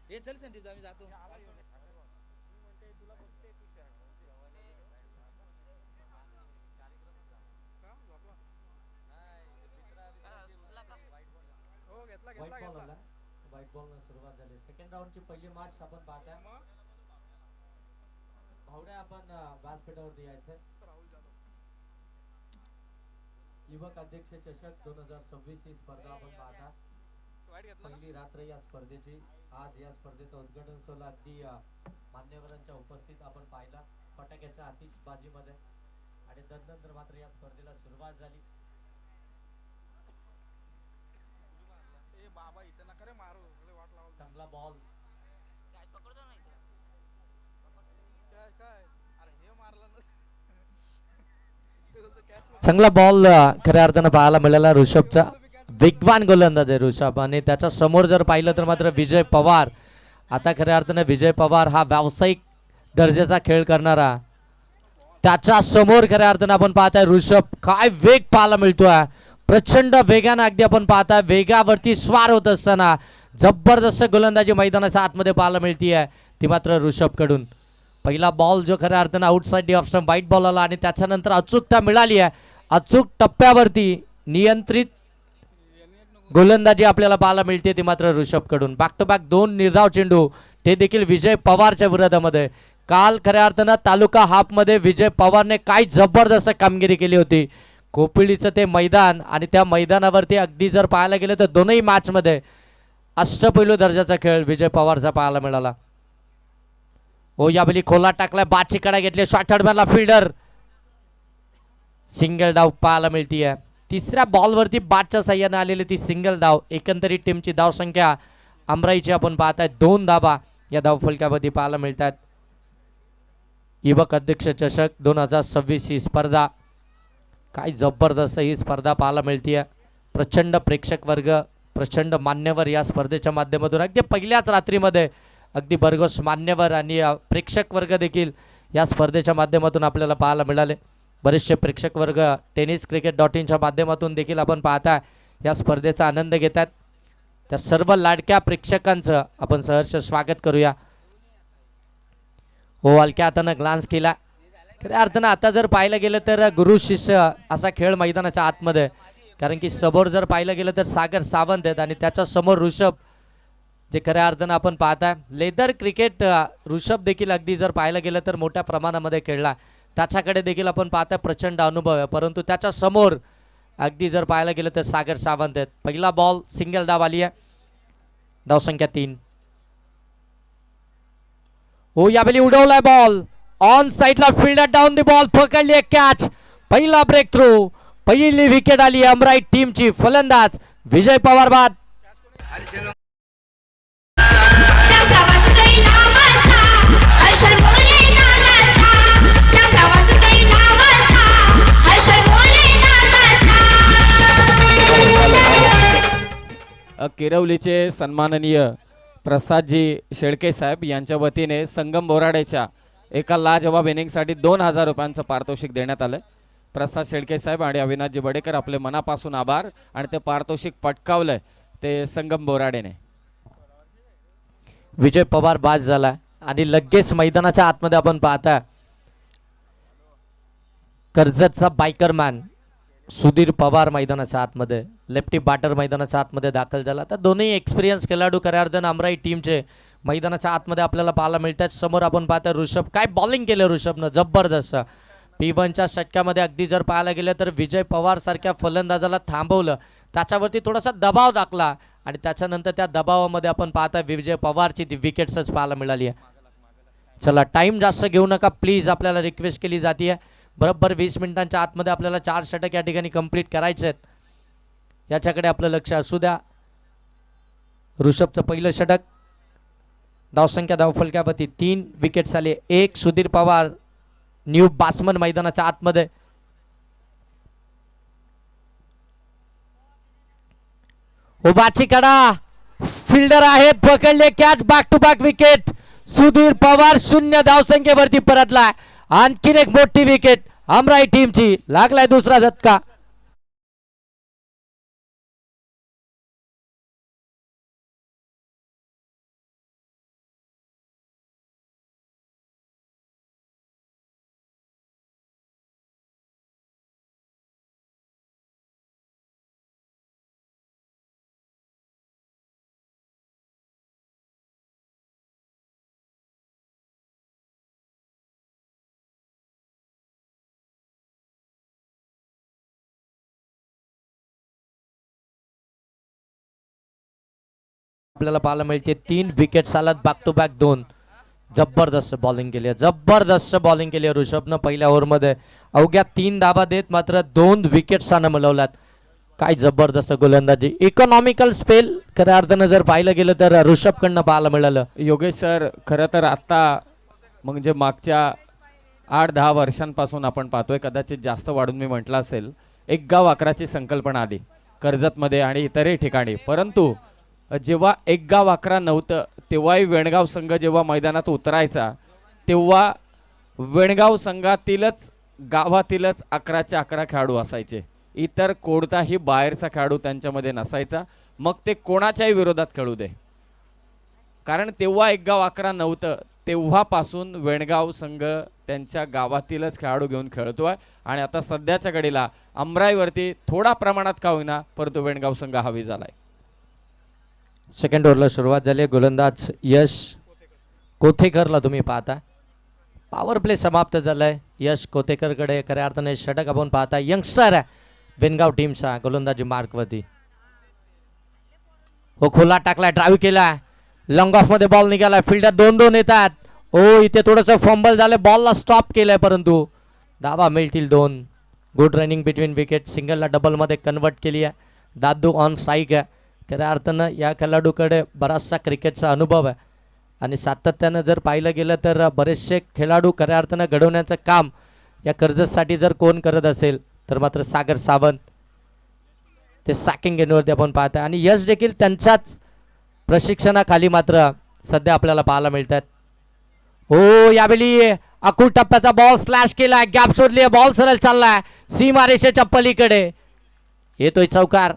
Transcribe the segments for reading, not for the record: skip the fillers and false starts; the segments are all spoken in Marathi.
हे चल संदीप आम्ही जातो. व्हाईट बॉल आला. व्हाईट बॉल न सुरुवात झाली. सेकंड राऊंडची पहिली मॅच आपण पाहताय. भावड्या आपण व्यासपीठावरती यायचंय. युवक अध्यक्ष चषक 2026 ही स्पर्धा आपण पाहता. पहिली रात्र या स्पर्धेची. आज या स्पर्धेचं उद्घाटन सोहळा अगदी मान्यवरांच्या उपस्थित आपण पाहिला फटाक्याच्या आतिषबाजीमध्ये आणि तदनंतर मात्र या स्पर्धेला सुरुवात झाली. चांगला बॉल चांगला बॉल खऱ्या अर्थानं पाहायला मिळाला ऋषभचा. वेगवान गोलंदाज आहे ऋषभ आणि त्याच्या समोर जर पाहिलं तर मात्र विजय पवार. आता खऱ्या अर्थानं विजय पवार हा व्यावसायिक दर्जाचा खेळ करणारा, त्याच्या समोर खऱ्या अर्थानं आपण पाहताय ऋषभ. काय वेग पाहायला मिळतोय, प्रचंड वेगानं अगदी आपण पाहताय. वेगावरती स्वार होत असताना जबरदस्त गोलंदाजी मैदानाच्या आतमध्ये पाहायला मिळतीये ती मात्र ऋषभ कडून. पहिला बॉल जो खऱ्या अर्थानं outside the off stump white ball आला आणि त्याच्यानंतर अचूकता मिळाली आहे. अचूक टप्प्यावरती नियंत्रित गोलंदाजी आपल्याला पाहायला मिळते ती मात्र ऋषभ कडून. बॅक टू बॅक 2 निर्धाव चेंडू, ते देखील विजय पवारच्या विरोधामध्ये. काल खऱ्या अर्थानं तालुका हाफ मध्ये विजय पवारने काय जबरदस्त कामगिरी केली होती. कोपिळीचं ते मैदान आणि त्या मैदानावरती अगदी जर पाहायला गेलं तर दोनही मॅच मध्ये अष्टपैलू दर्जाचा खेळ विजय पवारचा पाहायला मिळाला. हो यावेळी खोला टाकलाय, बाचीकडे घेतले, शॉर्ट मारला, फिल्डर सिंगल डाव पाहायला मिळतीये. तिसऱ्या बॉलवरती बाटच्या साह्याने आलेली ती सिंगल धाव. एकंदरीत टीमची धावसंख्या अमराईची आपण पाहताय 2 धाबा या धावफलकामध्ये पाहायला मिळतात. युवक अध्यक्ष चषक 2026 ही स्पर्धा काय जबरदस्त ही स्पर्धा पाहायला मिळतीये. प्रचंड प्रेक्षक वर्ग, प्रचंड मान्यवर या स्पर्धेच्या माध्यमातून अगदी पहिल्याच रात्रीमध्ये अगदी भरघोस मान्यवर आणि प्रेक्षक वर्ग देखील या स्पर्धेच्या माध्यमातून आपल्याला पाहायला मिळाले. बरेचसे प्रेक्षक वर्ग tenniscricket.in च्या माध्यमातून देखील आपण पाहता या स्पर्धेचा आनंद घेतात. त्या सर्व लाडक्या प्रेक्षकांचं आपण सहर्ष स्वागत करूया. हो हलक्या हातानं ग्लान्स केला. खऱ्या अर्थानं आता जर पाहिलं गेलं तर गुरु शिष्य असा खेळ मैदानाच्या आतमध्ये, कारण की समोर जर पाहिलं गेलं तर सागर सावंत आहेत आणि त्याच्या समोर ऋषभ, जे खऱ्या अर्थानं आपण पाहताय लेदर क्रिकेट. ऋषभ देखील अगदी जर पाहायला गेलं तर मोठ्या प्रमाणामध्ये खेळला, त्याच्याकडे देखील आपण पाहताय प्रचंड अनुभव आहे. परंतु त्याच्या समोर अगदी जर पाहायला गेलं तर सागर सावंत आहेत. पहिला बॉल सिंगल धाव आली आहे, धावसंख्या 3. हो यावेळी उडवलाय बॉल ऑन साइडला, फील्डर डाऊन द बॉल, पकडली कॅच. पहिला ब्रेक थ्रू, पहिली विकेट आली अमराई टीमची. फलंदाज विजय पवार बाद. किरवलीचे सन्माननीय प्रसादजी शेळके साहेब यांच्या वतीने संगम बोराडेच्या एका लाजवाब इनिंगसाठी 2000 रुपयांचं पारितोषिक देण्यात आलं. प्रसाद शेळके साहेब आणि अविनाशजी बडेकर आपले मनापासून आभार. आणि ते पारितोषिक पटकावलंय ते संगम बोराडेने. विजय पवार बाद झाला आणि लगेच मैदानाच्या आतमध्ये आपण पाहता कर्जतचा बायकरमॅन सुधीर पवार मैदानाच्या आतमध्ये, लेफ्टी बॅटर मैदानाच्या आतमध्ये दाखल झाला. तर दोन्ही एक्सपिरियन्स खेळाडू खऱ्या अर्थानं अमराई टीमचे मैदानाच्या आतमध्ये आपल्याला पाहायला मिळतात. समोर आपण पाहता ऋषभ, काय बॉलिंग केलं ऋषभनं जबरदस्त. P1च्या षटकामध्ये अगदी जर पाहायला गेलं तर विजय पवार सारख्या फलंदाजाला थांबवलं, त्याच्यावरती थोडासा दबाव टाकला आणि त्याच्यानंतर त्या दबावामध्ये आपण पाहता विजय पवारची ती विकेट्सच पाहायला मिळाली आहे. चला टाइम जास्त घेऊ नका प्लीज, आपल्याला रिक्वेस्ट केली जाते. बरोबर 20 मिनिटांच्या आतमध्ये आपल्याला 4 षटक या ठिकाणी कंप्लीट करायचे आहेत, याच्याकडे आपलं लक्ष असू द्या. ऋषभचं पहिलं षटक, धावसंख्या धावफलकावरती 3 विकेट्स आले. 1 सुधीर पवार न्यू बॅट्समन मैदानाच्या आतमध्ये. उभाची कडा, फिल्डर आहेत, पकडले catch, back to back wicket. Sudhir Pawar 0 धावसंख्येवरती परतलाय. आणखीन एक मोठी विकेट अमराई टीमची, लागलाय दुसरा झटका. आपल्याला पाहायला मिळते 3 विकेट्स आलात बॅक टू बॅक 2. जबरदस्त बॉलिंग केली आहे, जबरदस्त बॉलिंग केली आहे ऋषभनं पहिल्या ओव्हरमध्ये. अवघ्या 3 धाबा देत मात्र 2 विकेट्सानं मिळवल्यात. काय जबरदस्त गोलंदाजी, इकॉनॉमिकल स्पेल खऱ्या अर्थानं जर पाहिलं गेलं तर ऋषभकडनं पाहायला मिळालं. योगेश सर, खरं तर आत्ता म्हणजे मागच्या 8-10 वर्षांपासून आपण पाहतोय, कदाचित जास्त वाढून मी म्हटलं असेल, एक गाव अकराची संकल्पना आली कर्जतमध्ये आणि इतरही ठिकाणी. परंतु जेव्हा एक गाव अकरा नव्हतं तेव्हाही वेणगाव संघ जेव्हा मैदानात उतरायचा तेव्हा वेणगाव संघातीलच गावातीलच 11च्या 11 खेळाडू असायचे. इतर कोणताही बाहेरचा खेळाडू त्यांच्यामध्ये नसायचा, मग ते कोणाच्याही विरोधात खेळू दे. कारण तेव्हा एक गाव 11 नव्हतं, तेव्हापासून वेणगाव संघ त्यांच्या गावातीलच खेळाडू घेऊन खेळतोय. आणि आता सध्याच्या घडीला अमराईवरती थोडा प्रमाणात का होईना परंतु वेणगाव संघ हवी झालाय. सेकंड ओव्हरला सुरुवात झाली. गोलंदाज यश कोथेकरला तुम्ही पाहता. पॉवर प्ले समाप्त झालाय. यश कोथेकरकडे खऱ्या अर्थाने षटक आपण पाहता. यंगस्टर आहे बेनगाव टीमचा गोलंदाजी मार्कवरती. हो, खोला टाकलाय, ड्राईव्ह केलाय, लॉंग ऑफ मध्ये बॉल निघालाय, फिल्डर 2-2 येतात. ओ, इथे थोडंसं फंबल झालं, बॉलला स्टॉप केलाय परंतु धावा मिळतील 2. गुड रनिंग बिटवीन विकेट, सिंगलला डबल मध्ये कन्वर्ट केली आहे. दादू ऑन स्ट्राईक आहे. खऱ्या अर्थानं या खेळाडूकडे बराचसा क्रिकेटचा अनुभव आहे आणि सातत्यानं जर पाहिलं गेलं तर बरेचसे खेळाडू खऱ्या अर्थानं घडवण्याचं काम या कर्जतसाठी जर कोण करत असेल तर मात्र सागर सावंत. ते सॅकिंग गेनवरती आपण पाहताय आणि यश देखील त्यांच्याच प्रशिक्षणाखाली मात्र सध्या आपल्याला पाहायला मिळतात. हो, यावेळी अकुल टप्प्याचा बॉल स्लॅश केलाय, गॅप शोधली, बॉल सरळ चाललाय सीमारेषेच्या पलीकडे, येतोय चौकार.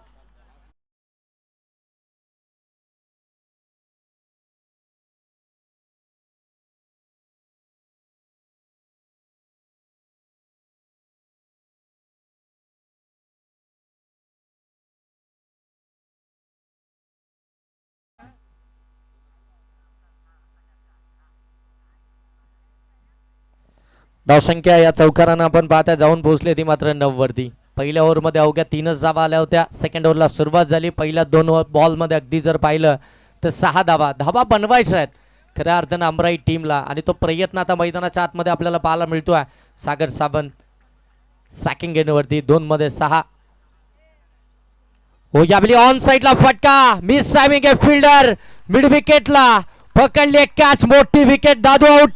धावसंख्या या चौकारानं आपण पाहता जाऊन पोहोचली ती मात्र 9 वरती. पहिल्या ओव्हरमध्ये अवघ्या 3च धावा आल्या होत्या. सेकंड ओव्हरला सुरुवात झाली. पहिल्या 2 बॉलमध्ये अगदी जर पाहिलं तर 6 धावा बनवायच्या आहेत खऱ्या अर्थानं अमराई टीमला आणि तो प्रयत्न आता मैदानाच्या आतमध्ये आपल्याला पाहायला मिळतोय. सागर सावंत सॅकिंग गेनवरती 2 मध्ये 6. हो, यावेळी ऑन साइडला फटका, मिस टायमिंग आहे फिल्डर, मिड विकेटला पकडली कॅच, मोठी विकेट, दादू आउट.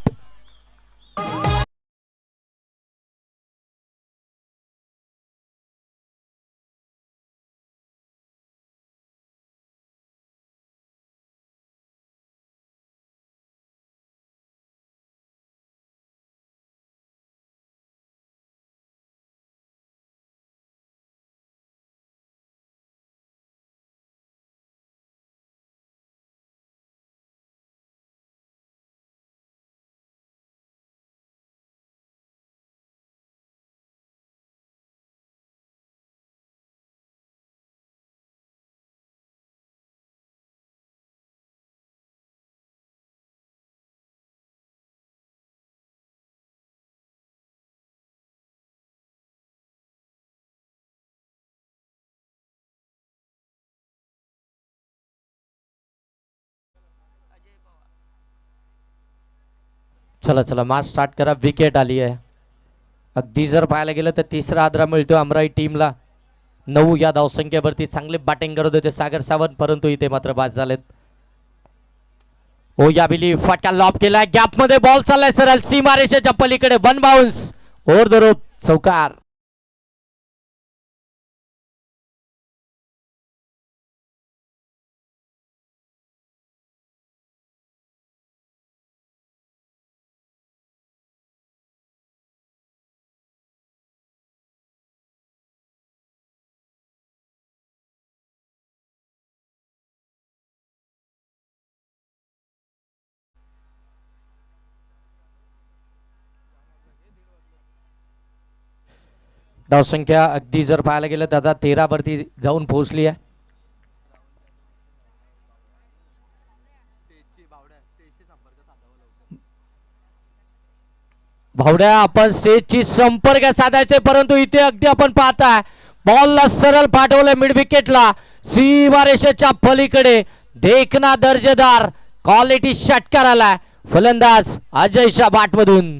चला चला मॅच स्टार्ट करा. विकेट आली आहे. अगदी जर पाहायला गेलं तर तिसरा आदरा मिळतो अमराई टीमला. 9 या धावसंख्येवरती चांगले बॅटिंग करत होते सागर सावंत परंतु इथे मात्र बाद झालेत. ओ, यावेळी फटका लॉब केलाय, गॅप मध्ये बॉल चाललाय सरळ सीमारेषेच्या पलीकडे, 1 बाउन्स, ओव्हर द रोप, चौकार. धावसंख्या अगदी जर पाहायला गेलं तर आता 13 वरती जाऊन पोहोचली आहे. भावड्या, आपण स्टेजची संपर्क साधायचे परंतु इथे अगदी आपण पाहताय बॉलला सरळ पाठवलं मिड विकेटला सीमारेषेच्या पलीकडे. देखना दर्जेदार क्वालिटी षटकार आला फलंदाज अजयच्या बाटमधून.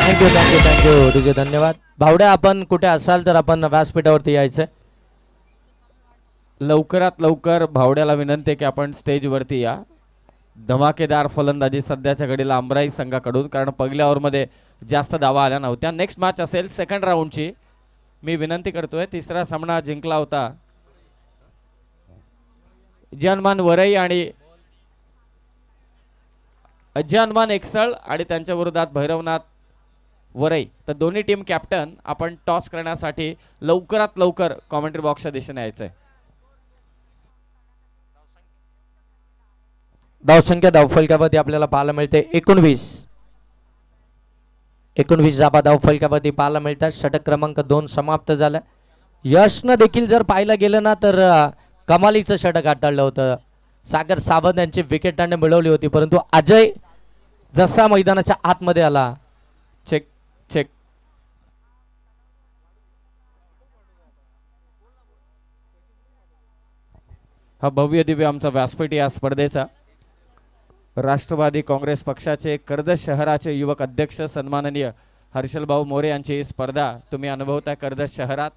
थँक्यू थँक्यू थँक्यू ठीक आहे, धन्यवाद. भावड्या, आपण कुठे असाल तर आपण व्यासपीठावरती यायचंय. लवकरात लवकर भावड्याला विनंती आहे की आपण स्टेजवरती या. धमाकेदार फलंदाजी सध्याच्या घडीला अमराई संघाकडून, कारण पहिल्या ओव्हरमध्ये जास्त धावा आल्या नव्हत्या. नेक्स्ट मॅच असेल सेकंड राऊंडची. मी विनंती करतोय, तिसरा सामना जिंकला होता जानमान वरई आणि जानमान एक्सल आणि त्यांच्या विरोधात भैरवनाथ वरई. तर दोन्ही टीम कॅप्टन आपण टॉस करण्यासाठी लवकरात लवकर कॉमेंट्री बॉक्सच्या दिशेने यायचंय. धावसंख्या धावफलकावरती आपल्याला पाहायला मिळते 19 जाबा धावफलकावरती पाहायला मिळतात. षटक क्रमांक 2 समाप्त झाला. यशनं देखील जर पाहायला गेलं ना तर कमालीचं षटक हाताळलं होतं. सागर सावंत यांची विकेट त्याने मिळवली होती, परंतु अजय जसा मैदानाच्या आतमध्ये आला. Check check. हा भव्य दिव्य आमचा व्यासपीठ या स्पर्धेचा. राष्ट्रवादी काँग्रेस पक्षाचे कर्जत शहराचे युवक अध्यक्ष सन्माननीय हर्षलभाऊ मोरे यांची ही स्पर्धा तुम्ही अनुभवताय कर्जत शहरात.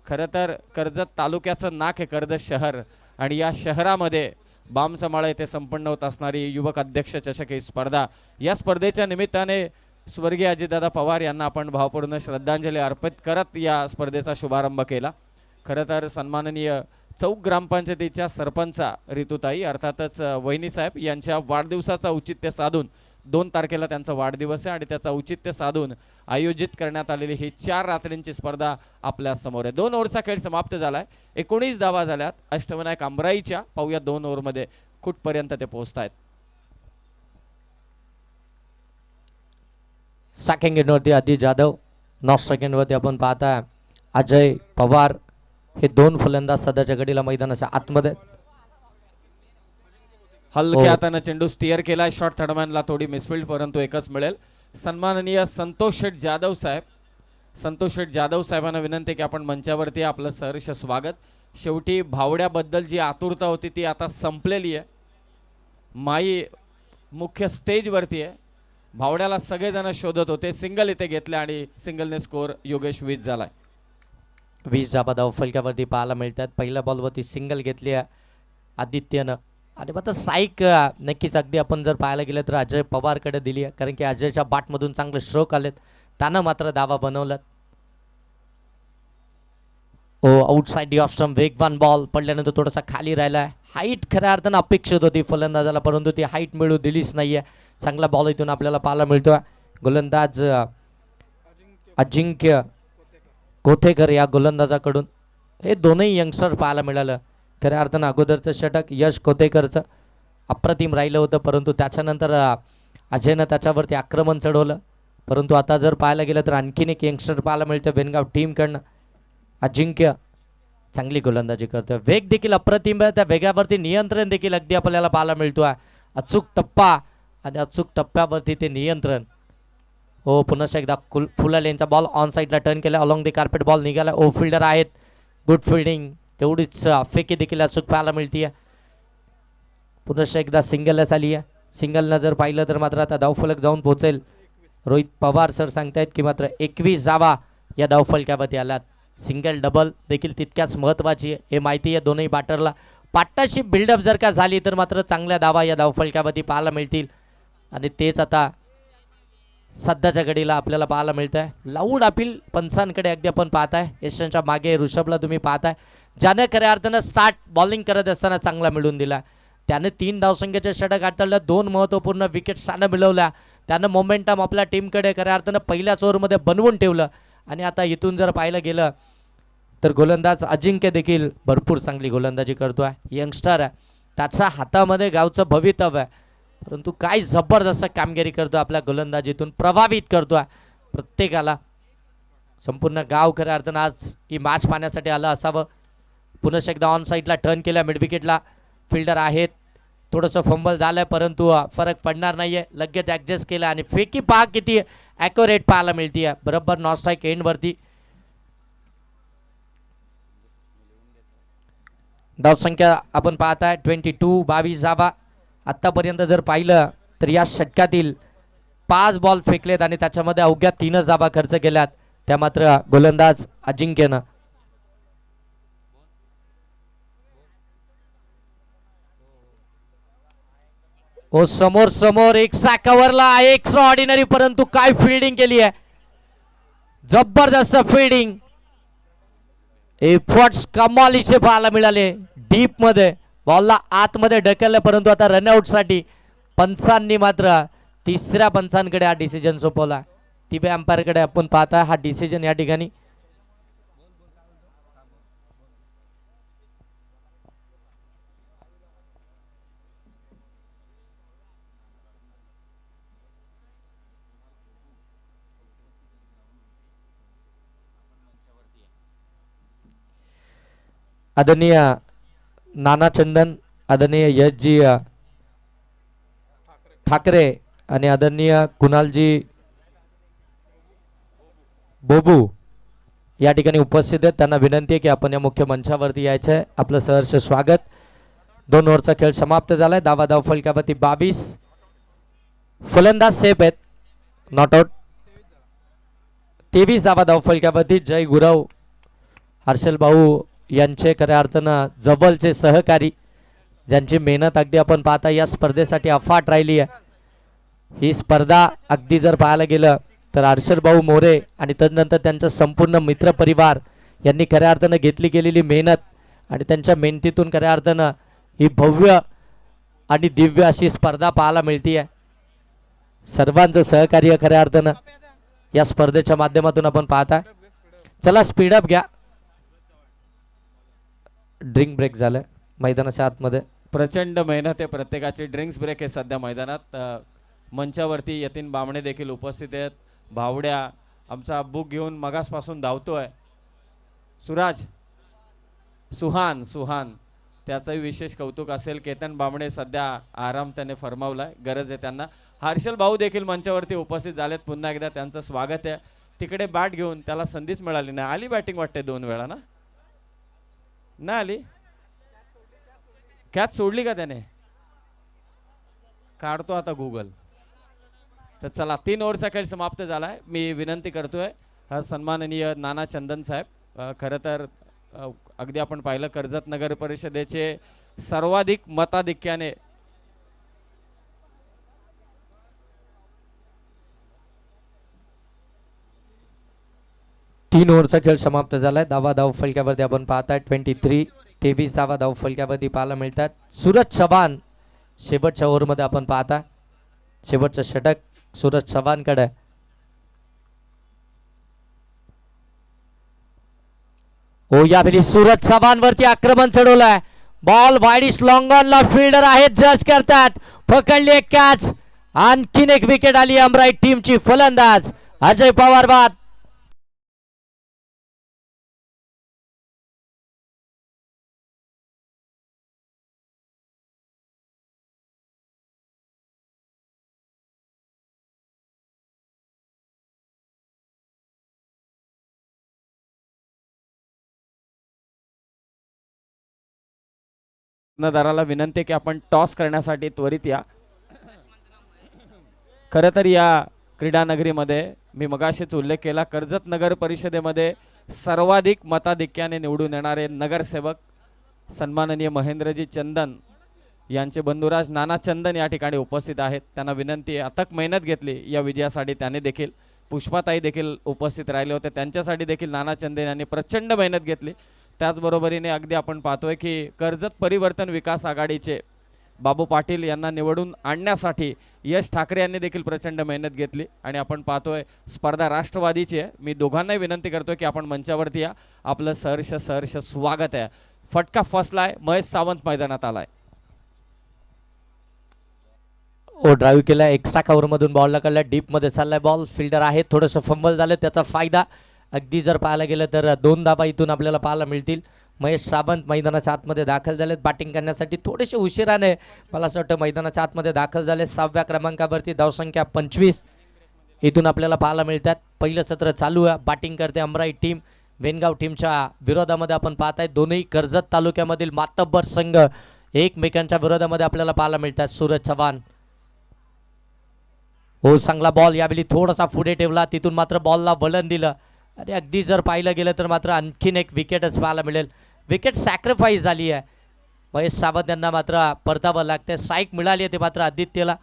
खरं तर कर्जत तालुक्याचं नाक आहे कर्जत शहर, आणि या शहरामध्ये बामसमाळा येथे संपन्न होत असणारी युवक अध्यक्ष चषक ही स्पर्धा. या स्पर्धेच्या निमित्ताने स्वर्गीय अजितदादा पवार यांना आपण भावपूर्ण श्रद्धांजली अर्पित करत या स्पर्धेचा शुभारंभ केला. खरं तर सन्माननीय चौक ग्रामपंचायतीच्या सरपंचा ऋतुताई अर्थातच वहिनीसाहेब यांच्या वाढदिवसाचा औचित्य साधून 2 तारखेला त्यांचा वाढदिवस आहे, आणि त्याचा औचित्य साधून आयोजित करण्यात आलेली ही 4 रात्रींची स्पर्धा आपल्या समोर आहे. 2 ओव्हरचा खेळ समाप्त झालाय. 19 धावा झाल्यात अष्टविनायक अमराईच्या. पाहूया 2 ओव्हरमध्ये कुठपर्यंत ते पोहोचतायत. सेकंड वरती आदित्य जाधव, नॉट सेकंड वरती आपण पाहताय अजय पवार. हे 2 फलंदाज सध्याच्या घडीला मैदानाच्या आतमध्ये. हलक्या हातानं चेंडू स्टिअर केलाय. शॉट थर्डमॅनला थोडी मिसफिल्ड, परंतु एकच मिळेल. सन्माननीय संतोष शेठ जाधव साहेब, संतोष शेठ जाधव साहेबांना विनंती की आपण मंचावरती आपलं सहर्ष स्वागत. शेवटी भावड्याबद्दल जी आतुरता होती ती आता संपलेली आहे. माई मुख्य स्टेजवरती आहे. भावड्याला सगळेजण शोधत होते. सिंगल इथे घेतले आणि सिंगलने स्कोर योगेश 20 झालाय. 20 जाबा धावफलकावरती पाहायला मिळतात. पहिल्या बॉलवरती सिंगल घेतली आदित्यनं, आणि मात्र स्ट्राईक नक्कीच अगदी आपण जर पाहायला गेलं तर अजय पवारकडे दिली आहे, कारण की अजयच्या बॅटमधून चांगले स्ट्रोक आलेत. त्यानं मात्र धावा बनवलात. आउटसाइड ऑफ स्टंप वेगवान बॉल पडल्यानंतर थोडासा खाली राहिला. हाईट खऱ्या अर्थानं अपेक्षित होती फलंदाजाला, परंतु ती हाईट मिळू दिलीच नाहीये. चांगला बॉल इथून आपल्याला पाहायला मिळतोय. गोलंदाज अजिंक्य कोथेकर या गोलंदाजाकडून. हे दोनही यंगस्टर पाहायला मिळालं. खऱ्या अर्थानं अगोदरचं षटक यश कोथेकरचं अप्रतिम राहिलं होतं, परंतु त्याच्यानंतर अजयनं त्याच्यावरती आक्रमण चढवलं. परंतु आता जर पाहायला गेलं तर आणखीन एक यंगस्टर पाहायला मिळतं बेनगाव टीमकडनं. अजिंक्य चांगली गोलंदाजी करतोय. वेग देखील अप्रतिम आहे. त्या वेगावरती नियंत्रण देखील अगदी आपल्याला पाहायला मिळतोय. अचूक टप्पा आणि अचूक टप्प्यावरती ते नियंत्रण. पुन्हा एकदा फुला लेनचा बॉल ऑन साईडला टर्न केला. अलॉंग द कार्पेट बॉल निघाला. फिल्डर आहेत. Good fielding. तेवढीच फेकी देखील अचूक पाहायला मिळते. पुन्हा एकदा सिंगलच आली आहे. सिंगलनं जर पाहिलं तर मात्र आता धावफलक जाऊन पोहोचेल. रोहित पवार सर सांगतायत की मात्र 21 जावा या धावफलकावरती आल्यात. सिंगल डबल देखील तितक्याच महत्त्वाची आहे हे माहिती आहे दोन्ही बॅटरला. पार्टनरशिप बिल्डअप जर का झाली तर मात्र चांगल्या धावा या धावफलकावरती पाहायला मिळतील, आणि तेच आता सध्याच्या घडीला आपल्याला पाहायला मिळत आहे. लाऊड अपील पंचांकडे अगदी आपण पाहताय. यशांच्या मागे ऋषभला तुम्ही पाहताय, ज्याने खऱ्या अर्थानं स्टार्ट बॉलिंग करत असताना चांगला मिळून दिला. त्याने 3 धावसंख्येचे षटक हाताळलं. 2 महत्त्वपूर्ण विकेट्स त्यानं मिळवल्या. त्यानं मोमेंटम आपल्या टीमकडे खऱ्या अर्थानं पहिल्याच ओव्हरमध्ये बनवून ठेवलं. आणि आता इथून जर पाहिलं गेलं तर गोलंदाज अजिंक्य देखील भरपूर चांगली गोलंदाजी करतोय. यंगस्टर आहे, त्याच्या हातामध्ये गावचं भवितव्य आहे, परंतु काय जबरदस्त कामगिरी करतो. आपल्या गोलंदाजीतून प्रभावित करतोय प्रत्येकाला. संपूर्ण गाव खऱ्या अर्थानं आज ही मॅच पाहण्यासाठी आलं असावं. पुन्हा एकदा ऑन साईडला टर्न केला, मिड विकेटला फिल्डर आहेत. थोडंसं फंबल झालंय परंतु फरक पडणार नाहीये. लगेच ॲडजस्ट केलं आणि फेकी पहा किती ॲक्युरेट पाहायला मिळते बरोबर नॉट स्ट्राईक एंडवरती. धावसंख्या आपण पाहताय 22, 22 धावा. आत्तापर्यंत जर पाहिलं तर या षटकातील 5 बॉल फेकलेत आणि त्याच्यामध्ये अवघ्या 3च धावा खर्च केल्यात, त्या मात्र गोलंदाज अजिंक्यनं. ओ समोर समोर एक कव्हरला एक्स्ट्रा ऑर्डिनरी, परंतु काय फिल्डिंग केली आहे, जबरदस्त फिल्डिंग. एफर्ट्स कमालीचे पाहायला मिळाले. डीप मध्ये बॉलला आतमध्ये ढकललं, परंतु आता रनआउट साठी पंचांनी मात्र तिसऱ्या पंचांकडे हा डिसिजन सोपवला. टीबी अंपायर कडे आपण पाहता हा डिसिजन या ठिकाणी. आदरणीय नाना चंदन, आदरणीय यशजी ठाकरे आणि आदरणीय कुणालजी बोबू या ठिकाणी उपस्थित आहेत. त्यांना विनंती आहे की आपण या मुख्य मंचावरती यायचं आहे. आपलं सहर्ष स्वागत. 2 ओव्हरचा खेळ समाप्त झालाय. धावा धाव फलकावरती 22. फलंदाज सेफ आहेत, नॉट आउट. 23 धावा धाव फलकावरती. जय गुरव, हर्षल भाऊ यांचे खऱ्या अर्थानं जवळचे सहकारी, ज्यांची मेहनत अगदी आपण पाहता या स्पर्धेसाठी अफाट राहिली आहे. ही स्पर्धा अगदी जर पाहायला गेलं तर हर्षल भाऊ मोरे आणि तदनंतर त्यांचा संपूर्ण मित्र परिवार यांनी खऱ्या अर्थानं घेतली गेलेली मेहनत आणि त्यांच्या मेहनतीतून खऱ्या अर्थानं ही भव्य आणि दिव्य अशी स्पर्धा पाहायला मिळते आहे. सर्वांचं सहकार्य खऱ्या अर्थानं या स्पर्धेच्या माध्यमातून आपण पाहता. चला स्पीडअप घ्या. ड्रिंक ब्रेक झालं मैदानाच्या आतमध्ये. प्रचंड मेहनत आहे प्रत्येकाची. ड्रिंक्स ब्रेक आहे सध्या मैदानात. मंचावरती यतीन बामणे देखील उपस्थित आहेत. भावड्या आमचा बुक घेऊन मगासपासून धावतोय. सुराज सुहान त्याचंही विशेष कौतुक असेल. केतन बामणे सध्या आराम त्याने फरमावलाय, गरज आहे त्यांना. हर्षल भाऊ देखील मंचावरती उपस्थित झालेत. पुन्हा एकदा त्यांचं स्वागत आहे. तिकडे बॅट घेऊन त्याला संधीच मिळाली नाही. आली बॅटिंग वाटते 2 वेळा ना, नाही आली. कॅच सोडली का त्याने, काढतो आता गुगल. तर चला 3 ओव्हरचा खेळ समाप्त झालाय. मी विनंती करतोय सन्माननीय नाना चंदन साहेब, खरं तर अगदी आपण पाहिलं कर्जत नगर परिषदेचे सर्वाधिक मताधिक्याने 3 ओव्हरचा खेळ समाप्त झालाय. धावा धाव फलक्यावरती आपण पाहताय 23. 23 धावा धाव फलक्यावरती पाहायला मिळतात. सूरज चव्हाण शेवटच्या ओव्हरमध्ये आपण पाहता. शेवटचं षटक सूरज चव्हाणकडे. हो यावेळी सूरज चव्हाण वरती आक्रमण चढवलंय. बॉल वाईडिश लॉंग ऑनला फिल्डर आहेत, जज करतात. पकडली एक कॅच. आणखीन एक विकेट आली अमराई टीमची. फलंदाज अजय पवार बाद. दाराला विनंती की आपण टॉस करण्यासाठी त्वरित या. खरं तर या क्रीडा नगरीमध्ये मी मगाशीच उल्लेख केला, कर्जत नगर परिषदेमध्ये सर्वाधिक मताधिक्याने निवडून येणारे नगरसेवक सन्माननीय महेंद्रजी चंदन यांचे बंधुराज नाना चंदन या ठिकाणी उपस्थित आहेत. त्यांना विनंती आहे, अथक मेहनत घेतली या विजयासाठी त्याने देखील. पुष्पाताई देखील उपस्थित राहिले होते, त्यांच्यासाठी देखील नाना चंदन यांनी प्रचंड मेहनत घेतली. त्याचबरोबरीने अगदी आपण पाहतोय की कर्जत परिवर्तन विकास आघाडीचे बाबू पाटील यांना निवडून आणण्यासाठी यश ठाकरे यांनी देखील प्रचंड मेहनत घेतली. आणि आपण पाहतोय स्पर्धा राष्ट्रवादीची आहे. मी दोघांनाही विनंती करतोय की आपण मंचावरती या. आपलं सहर्ष स्वागत आहे. फटका फसलाय, महेश सावंत मैदानात आलाय. ओ ड्राईव्ह केला, एक्स्ट्रा कव्हर मधून बॉलला काढला, डीप मध्ये चाललाय बॉल. फिल्डर आहे, थोडंसं फंबल झालं, त्याचा फायदा अगदी जर पाहायला गेलं तर 2 धाबा इथून आपल्याला पाहायला मिळतील. महेश सावंत मैदानाच्या आतमध्ये दाखल झालेत बॅटिंग करण्यासाठी. थोडेसे उशिराने मला असं वाटतं मैदानाच्या आतमध्ये दाखल झाले. 6व्या क्रमांकावरती धावसंख्या 25 इथून आपल्याला पाहायला मिळतात. पहिलं सत्र चालू आहे. बॅटिंग करते अमराई टीम. वेनगाव टीमच्या विरोधामध्ये आपण पाहताय दोन्ही कर्जत तालुक्यामधील मातब्बर संघ एकमेकांच्या विरोधामध्ये आपल्याला पाहायला मिळतात. सूरज चव्हाण हो चांगला बॉल यावेळी थोडासा पुढे ठेवला तिथून मात्र बॉलला वळण दिलं आणि अगदी जर पाहिलं गेलं तर मात्र आणखीन एक विकेटच पाहायला मिळेल. विकेट सॅक्रिफाईस झाली आहे. महेश सावंत यांना मात्र परतावं लागते. स्ट्राईक मिळाली आहे ते मात्र आदित्यला.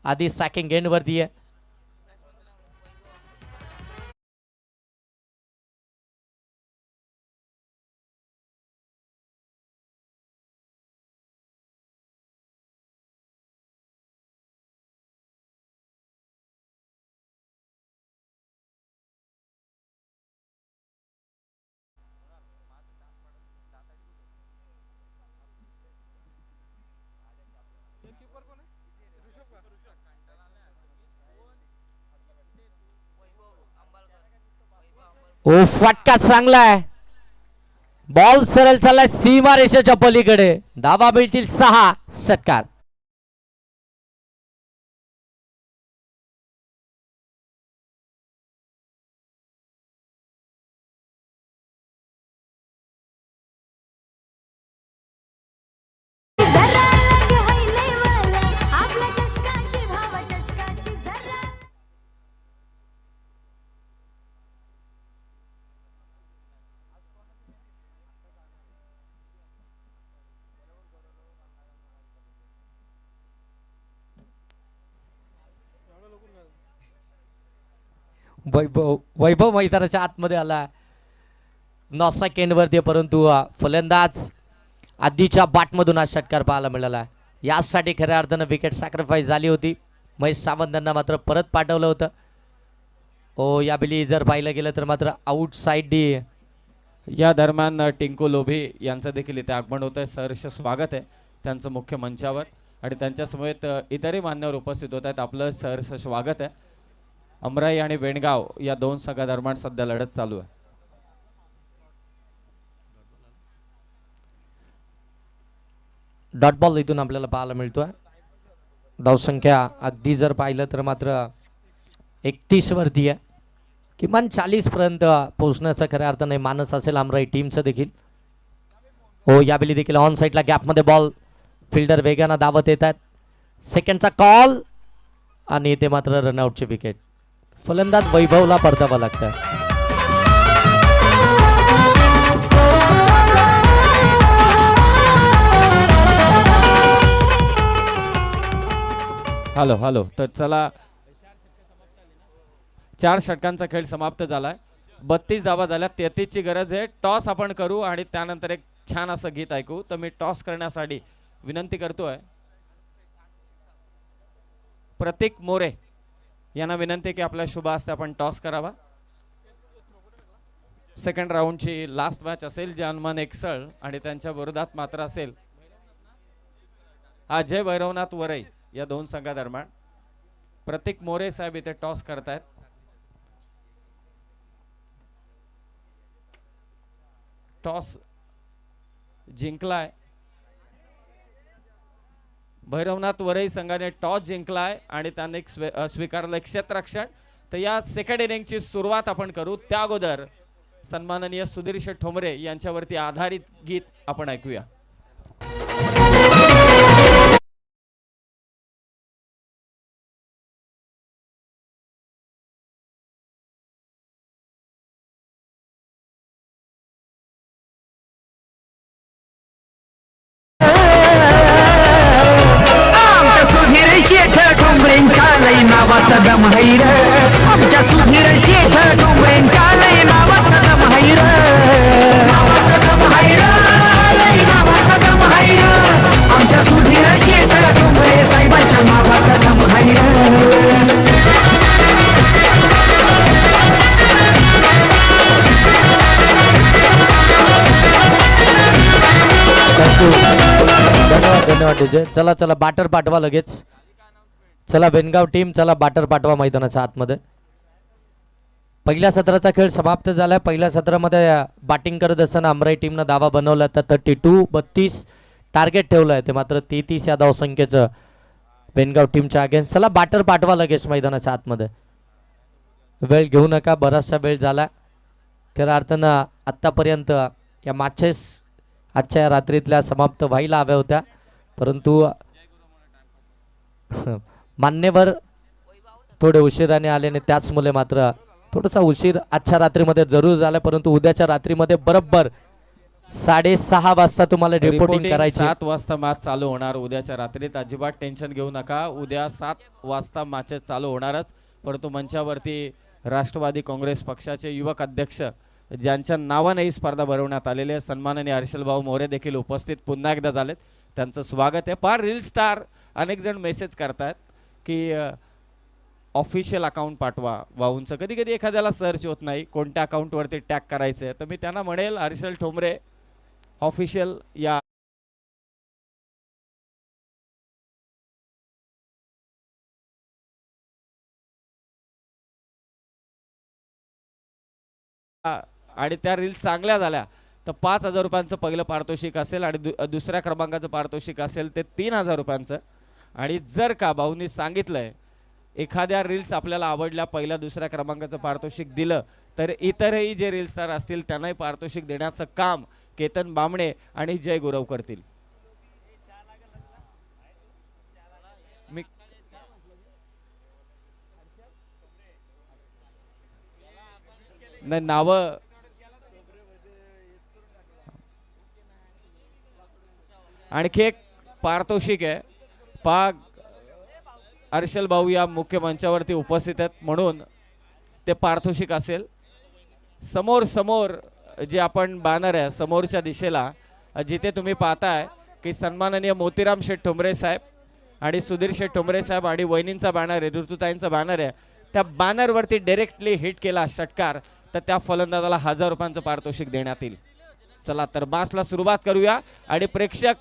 आधी सॅकिंग एंडवरती आहे. ओ फटका चांगला आहे. बॉल सरळ चाललाय सीमा रेषेच्या पलीकडे. धावा मिळतील 6. षटकार. वैभव मैदानाच्या आतमध्ये आला. नॉसा केंडवरती परंतु फलंदाज आधीच्या बॅटमधून हा षटकार पाहायला मिळाला. यासाठी खऱ्या अर्थानं विकेट सॅक्रिफाईस झाली होती. महेश सावंत यांना मात्र परत पाठवलं होतं. ओ यावेळी जर पाहिलं गेलं तर मात्र आउट साईड डी. या दरम्यान टिंकू लोभी यांचं देखील इथे आगमन होत आहे. सहर्ष स्वागत आहे त्यांचं मुख्य मंचावर आणि त्यांच्यासमवेत इतरही मान्यवर उपस्थित होत आहेत. आपलं सहर्ष स्वागत आहे. अमराई आणि वेणगाव या दोन संघादरम्यान सध्या लढत चालू आहे. डॉट बॉल इथून आपल्याला पाहायला मिळतोय. धावसंख्या अगदी जर पाहिलं तर मात्र 31 वरती आहे. किमान 40 पर्यंत पोहोचण्याचा खऱ्या अर्थाने मानस असेल अमराई टीमचं देखील. हो यावेळी देखील ऑन साईडला गॅपमध्ये बॉल. फिल्डर वेगानं धावत येत आहेत. सेकंडचा कॉल आणि इथे मात्र रनआउटची विकेट. फलंदाज वैभवला परतावा लागतं. Hello hello. तर चला 4 षटकांचा खेळ समाप्त झालाय. 32 धावा झाल्या. 33 ची गरज आहे. टॉस आपण करू आणि त्यानंतर एक छान असं गीत ऐकू. तर मी टॉस करण्यासाठी विनंती करतोय प्रतीक मोरे यांना विनंती की आपल्या शुभ हस्ते आपण टॉस करावा. सेकंड राऊंडची लास्ट मॅच असेल जानमान एकसळ आणि त्यांच्या विरोधात मात्र असेल अजय भैरवनाथ वरई या दोन संघादरम्यान. प्रतीक मोरे साहेब इथे टॉस करतायत. टॉस जिंकलाय. भैरवनाथ वरई संघाने टॉस जिंकलाय आणि त्यांनी स्वीकारलं क्षेत्ररक्षण. तर या सेकंड इनिंगची सुरुवात आपण करू. त्या अगोदर सन्माननीय सुधीर शेठ ठोंबरे यांच्यावरती आधारित गीत आपण ऐकूया. नावात दम हैर. आमच्या सुधीर शेठ डोंगरेंच्या लय नावात दम हैर. नावात दम हैर, लय नावात दम हैर. आमच्या सुधीर शेठ डोंगरे साहेबांच्या नावात दम हैर. धन्यवाद धन्यवाद विजय. चला चला बॅटर पाठवा लगेच. चला बेनगाव टीम चला बॅटर पाठवा मैदानाच्या आतमध्ये. पहिल्या सत्राचा खेळ समाप्त झालाय. पहिल्या सत्रामध्ये बॅटिंग करत असताना अमराई टीमनं दावा बनवला तर 32 टार्गेट ठेवलंय, ते मात्र 33 या धावसंख्येचं बेनगाव टीमच्या अगेन्स्ट. चला बॅटर पाठवा लगेच मैदानाच्या आतमध्ये, वेळ घेऊ नका, बराचसा वेळ झाला. खऱ्या अर्थानं आत्तापर्यंत या मॅचेस आजच्या या रात्रीतल्या समाप्त व्हायला हव्या होत्या, परंतु मान्यवर थोडे उशिराने आल्याने त्याचमुळे मात्र थोडासा उशीर आजच्या रात्रीमध्ये जरूर झाला. परंतु उद्याच्या रात्रीमध्ये बरोबर 6:30 वाजता तुम्हाला रिपोर्टिंग करायची. 7 वाजता मॅच चालू होणार उद्याच्या रात्रीत. अजिबात टेन्शन घेऊ नका, उद्या 7 वाजता मॅचेस चालू होणारच. परंतु मंचावरती राष्ट्रवादी काँग्रेस पक्षाचे युवक अध्यक्ष ज्यांच्या नावाने ही स्पर्धा भरवण्यात आलेली आहे, सन्माननीय हर्षलभाऊ मोरे देखील उपस्थित पुन्हा एकदा झालेत, त्यांचं स्वागत आहे. फार रील स्टार अनेक जण मेसेज करतात की ऑफिशियल अकाउंट पाठवा वाहूनचं. कधी कधी एखाद्याला सर्च होत नाही कोणत्या अकाउंटवरती टॅग करायचं आहे, तर मी त्यांना म्हणेल हर्षल ठोंबरे ऑफिशियल या आणि त्या रील्स चांगल्या झाल्या तर 5,000 रुपयांचं पहिलं पारितोषिक असेल आणि दुसऱ्या क्रमांकाचं पारितोषिक असेल ते 3,000 रुपयांचं. आणि जर का भाऊंनी सांगितलंय एखाद्या रील्स आपल्याला आवडल्या, पहिल्या दुसऱ्या क्रमांकाचं पारितोषिक दिलं, तर इतरही जे रील स्टार असतील त्यांनाही पारितोषिक देण्याचं काम केतन बामणे आणि जय गुरव करतील. मी नाही नावं आणखी एक पारितोषिक आहे हर्षल भाऊ या मुख्य मंचावरती उपस्थित आहेत म्हणून ते पारितोषिक असेल. समोर जे आपण बॅनर आहे समोरच्या दिशेला जिथे तुम्ही पाहताय की सन्माननीय मोतीराम शेठ ठोंबरे साहेब आणि सुधीर शेठ ठोंबरे साहेब आणि वहिनींचा बॅनर आहे, ऋतुताईंचा बॅनर आहे, त्या बॅनरवरती डायरेक्टली हिट केला षटकार तर त्या फलंदाजाला 1,000 रुपयांचं पारितोषिक देण्यात येईल. चला तर बासला सुरुवात करूया. आणि प्रेक्षक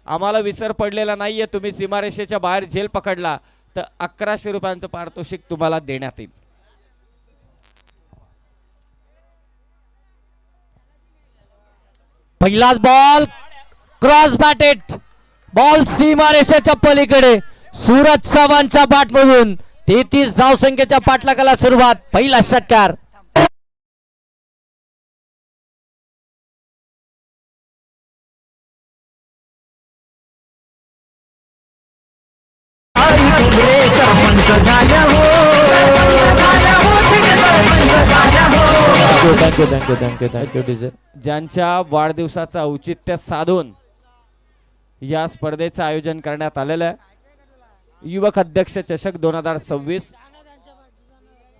आम्हाला विसर पडलेला नाहीये, तुम्ही सीमारेषेच्या बाहेर झेल पकडला तर 1,100 रुपयांचं पारितोषिक तुम्हाला देण्यात येईल. पहिलाच बॉल क्रॉस बॅटेड, बॉल सीमारेषेच्या पलीकडे सूरज चव्हाणच्या बॅटमधून 33 धावसंख्येच्या पाठलागाला सुरुवात. पहिला षटकार थँक्यू डीजे. ज्यांच्या वाढदिवसाचं औचित्य साधून या स्पर्धेचं आयोजन करण्यात आलेलं आहे, युवक अध्यक्ष चषक 2026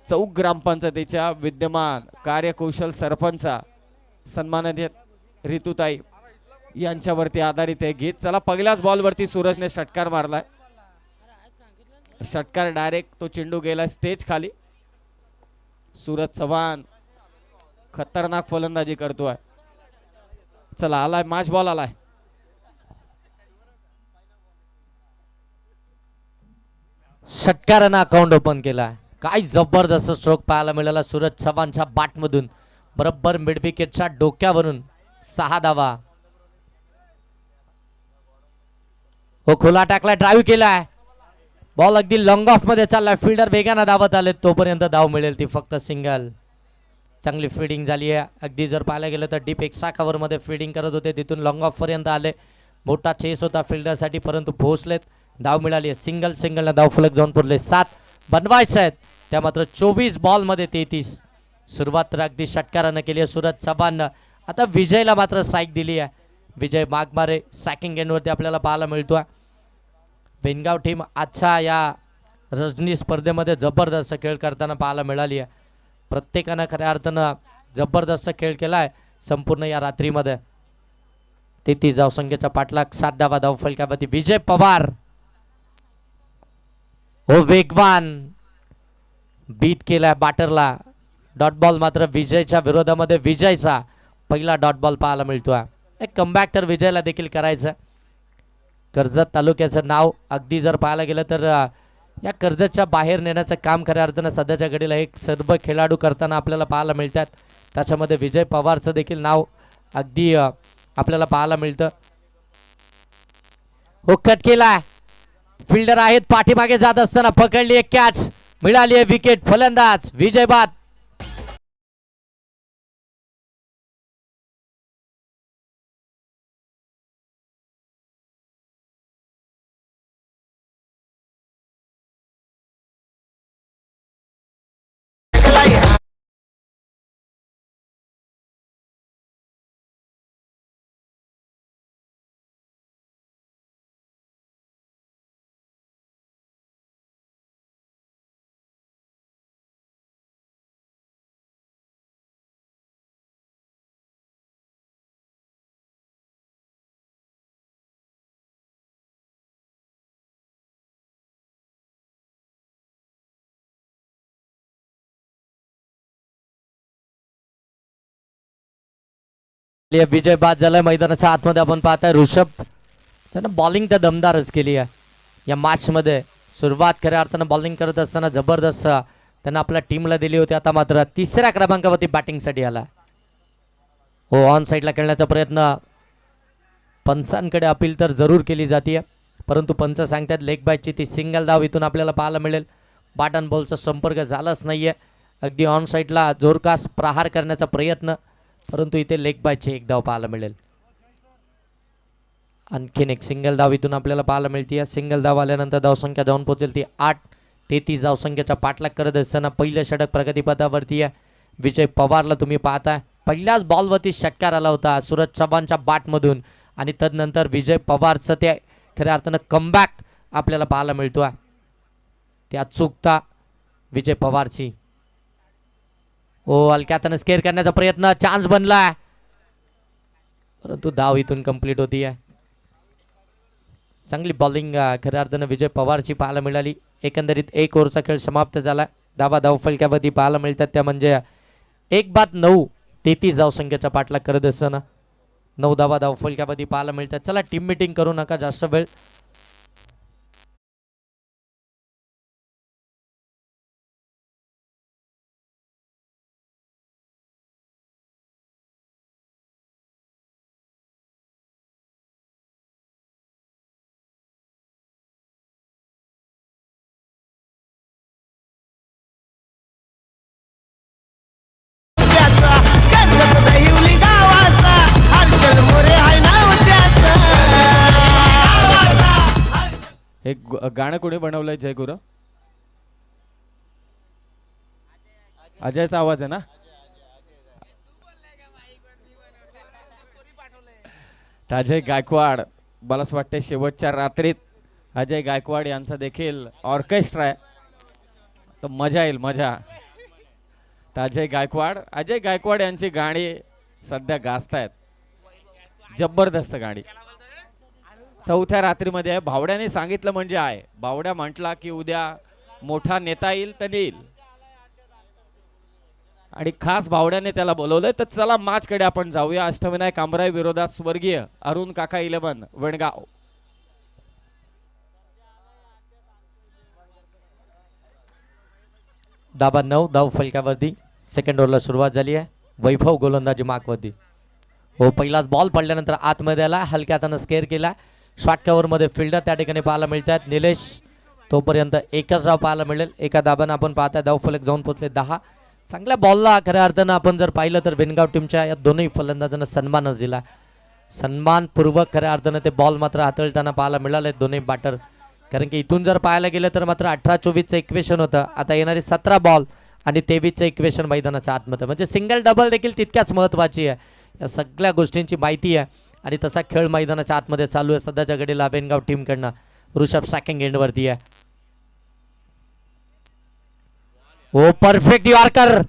चौक ग्रामपंचायतीच्या विद्यमान कार्यकुशल सरपंचा सन्माननीय ऋतुताई यांच्यावरती आधारित हे गीत. चला पहिल्याच बॉलवरती सूरजने षटकार मारलाय, षटकार डायरेक्ट तो चेंडू गेला स्टेज खाली. सूरज चव्हाण खतरनाक फलंदाजी करतोय. चला आलाय मॅच बॉल आलाय. षटकारानं अकाउंट ओपन केला. काय जबरदस्त स्ट्रोक पाहायला मिळाला सूरज चव्हाणच्या बॅटमधून, बरोबर मिड विकेटच्या डोक्यावरून 6 धावा. हो खुला टाकला, ड्राईव्ह केलाय, बॉल अगदी लॉंग ऑफ मध्ये चाललाय, फिल्डर वेगानं धावत आले, तोपर्यंत धाव मिळेल ती फक्त सिंगल. चांगली फिल्डिंग झाली आहे. अगदी जर पाहायला गेलं तर डीप एक्स्ट्रा कव्हर मध्ये फिल्डिंग करत होते, तिथून लॉंग ऑफ पर्यंत आले. मोठा चेस होता फिल्डरसाठी परंतु पोहोचलेत, धाव मिळाली आहे. सिंगल धाव फलक जाऊन पुरले. 7 बनवायचे आहेत, त्या मात्र 24 बॉल मध्ये 33. सुरुवात तर अगदी षटकारानं केली आहे सूरज चव्हाण. आता विजयला मात्र साईक दिली आहे. विजय मागमारे सॅकिंग एंडवरती आपल्याला पाहायला मिळतोय. बेनगाव टीम आजच्या या रजनी स्पर्धेमध्ये जबरदस्त खेळ करताना पाहायला मिळाली आहे. प्रत्येकानं खऱ्या अर्थानं जबरदस्त खेळ केलाय संपूर्ण या रात्रीमध्ये. 33 धावसंख्येचा पाठलाग, 7 धावा धाव फलकावरती. विजय पवार हो वेगवान बीट केलाय बॅटरला. डॉट बॉल मात्र विजयच्या विरोधामध्ये विजयचा पहिला डॉट बॉल पाहायला मिळतोय. एक कमबॅक तर विजयला देखील करायचं. कर्जत तालुक्याचं नाव अगदी जर पाहायला गेलं तर या कर्जतच्या बाहेर नेण्याचं काम खऱ्या अर्थानं सध्याच्या घडीला एक सर्व खेळाडू करताना आपल्याला पाहायला मिळतात. त्याच्यामध्ये विजय पवारचं देखील नाव अगदी आपल्याला पाहायला मिळतं. हो कट केला, फिल्डर आहेत पाठीमागे जात असताना पकडली एक कॅच, मिळाली आहे विकेट. फलंदाज विजय बाद. विजय बाद झालाय. मैदानाच्या आतमध्ये आपण पाहताय ऋषभ त्यानं बॉलिंग तर दमदारच केली आहे या मॅच मध्ये. सुरुवात खऱ्या अर्थानं बॉलिंग करत असताना जबरदस्त त्यांना आपल्या टीमला दिली होती. आता मात्र तिसऱ्या क्रमांकावरती बॅटिंगसाठी आला. हो ऑन साईडला खेळण्याचा प्रयत्न, पंचांकडे अपील तर जरूर केली जाते, परंतु पंच सांगतात लेग बायची ती सिंगल धाव इथून आपल्याला पाहायला मिळेल. बॅट अँड बॉलचा संपर्क झालाच नाहीये. अगदी ऑन साईडला जोरकास प्रहार करण्याचा प्रयत्न, परंतु इथे लेग बायची एक धाव पाहायला मिळेल. आणखीन एक सिंगल धाव इथून आपल्याला पाहायला मिळते. सिंगल धाव आल्यानंतर धावसंख्या जाऊन पोहोचेल ती 8. 33 धावसंख्येचा पाठलाग करत असताना पहिलं षटक प्रगतीपथावरती आहे. विजय पवारला तुम्ही पाहताय पहिल्याच बॉलवरती षटकार आला होता सूरज चव्हाणच्या बॅटमधून, आणि तदनंतर विजय पवारचं ते खऱ्या अर्थानं कमबॅक आपल्याला पाहायला मिळतोय. त्या चुकता विजय पवारची. ओ हलक्यातनं स्केअर करण्याचा प्रयत्न, चान्स बनला, परंतु धाव इथून कंप्लीट होती आहे. चांगली बॉलिंग खऱ्या अर्थानं विजय पवारची पाहायला मिळाली. एकंदरीत 1 ओव्हरचा खेळ समाप्त झाला. धावा धावफलक्यावरती पाहायला मिळतात त्या म्हणजे 1-9. 33 धावसंख्येचा पाठलाग करत असताना 9 धावा धावफलक्यावरती पाहायला मिळतात. चला टीम मीटिंग करू नका जास्त वेळ. हे गाणं कोणी बनवलंय जय गुरु? अजयचा आवाज आहे ना? अजय गायकवाड, मला असं वाटतं शेवटच्या रात्रीत अजय गायकवाड यांचा देखील ऑर्केस्ट्रा आहे, तर मजा येईल मजा. तर अजय गायकवाड यांची गाणी सध्या गाजतायत, जबरदस्त गाणी. 4थ्या रात्रीमध्ये आहे. भावड्याने सांगितलं म्हणजे आहे, भावड्या म्हटला की उद्या मोठा नेता येईल तर येईल, आणि खास भावड्याने त्याला बोलवलंय. तर चला मॅच कडे आपण जाऊया. अष्टविनायक कांबराई विरोधात स्वर्गीय अरुण काका 11 वणगाव. धाबा 9 धाव फलकावरती. सेकंड ओव्हरला सुरुवात झाली आहे. वैभव गोलंदाजी मार्कवरती. हो पहिलाच बॉल पडल्यानंतर आतमध्ये आला, हलक्या हातानं स्केअर केला. शॉर्ट कव्हर मध्ये फिल्डर त्या ठिकाणी पाहायला मिळतात. निलेश तोपर्यंत एकच धाव पाहायला मिळेल. एका धाबानं आपण पाहता धाव फलक जाऊन पोहोचले 10. चांगल्या बॉलला खऱ्या अर्थानं आपण जर पाहिलं तर बेनगाव टीमच्या या दोन्ही फलंदाजांना सन्मानच दिला. सन्मानपूर्वक खऱ्या अर्थानं ते बॉल मात्र हाताळताना पाहायला मिळाले दोन्ही बॅटर. कारण की इथून जर पाहायला गेलं तर मात्र 18-24चं इक्वेशन होतं. आता येणारे 17 बॉल आणि 23चं इक्वेशन मैदानाच्या आतमध्ये, म्हणजे सिंगल डबल देखील तितक्याच महत्त्वाची आहे. या सगळ्या गोष्टींची माहिती आहे आणि तसा खेळ मैदानाच्या आतमध्ये चालू आहे सध्याच्या घडीला बेनगाव टीमकडनं. ऋषभ सेकंड एंडवरती आहे. ओ परफेक्ट यॉर्कर,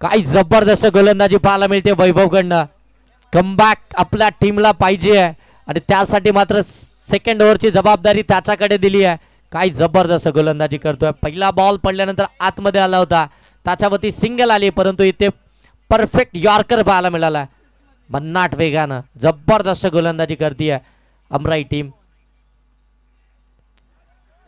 काय जबरदस्त गोलंदाजी पाहायला मिळते वैभवकडनं. कमबॅक आपल्या टीमला पाहिजे आहे आणि त्यासाठी मात्र सेकंड ओव्हरची जबाबदारी त्याच्याकडे दिली आहे. काय जबरदस्त गोलंदाजी करतोय. पहिला बॉल पडल्यानंतर आतमध्ये आला होता, त्याच्यावरती सिंगल आली, परंतु इथे परफेक्ट यॉर्कर पाहायला मिळाला. भन्नाट वेगानं जबरदस्त गोलंदाजी करते अमराई टीम.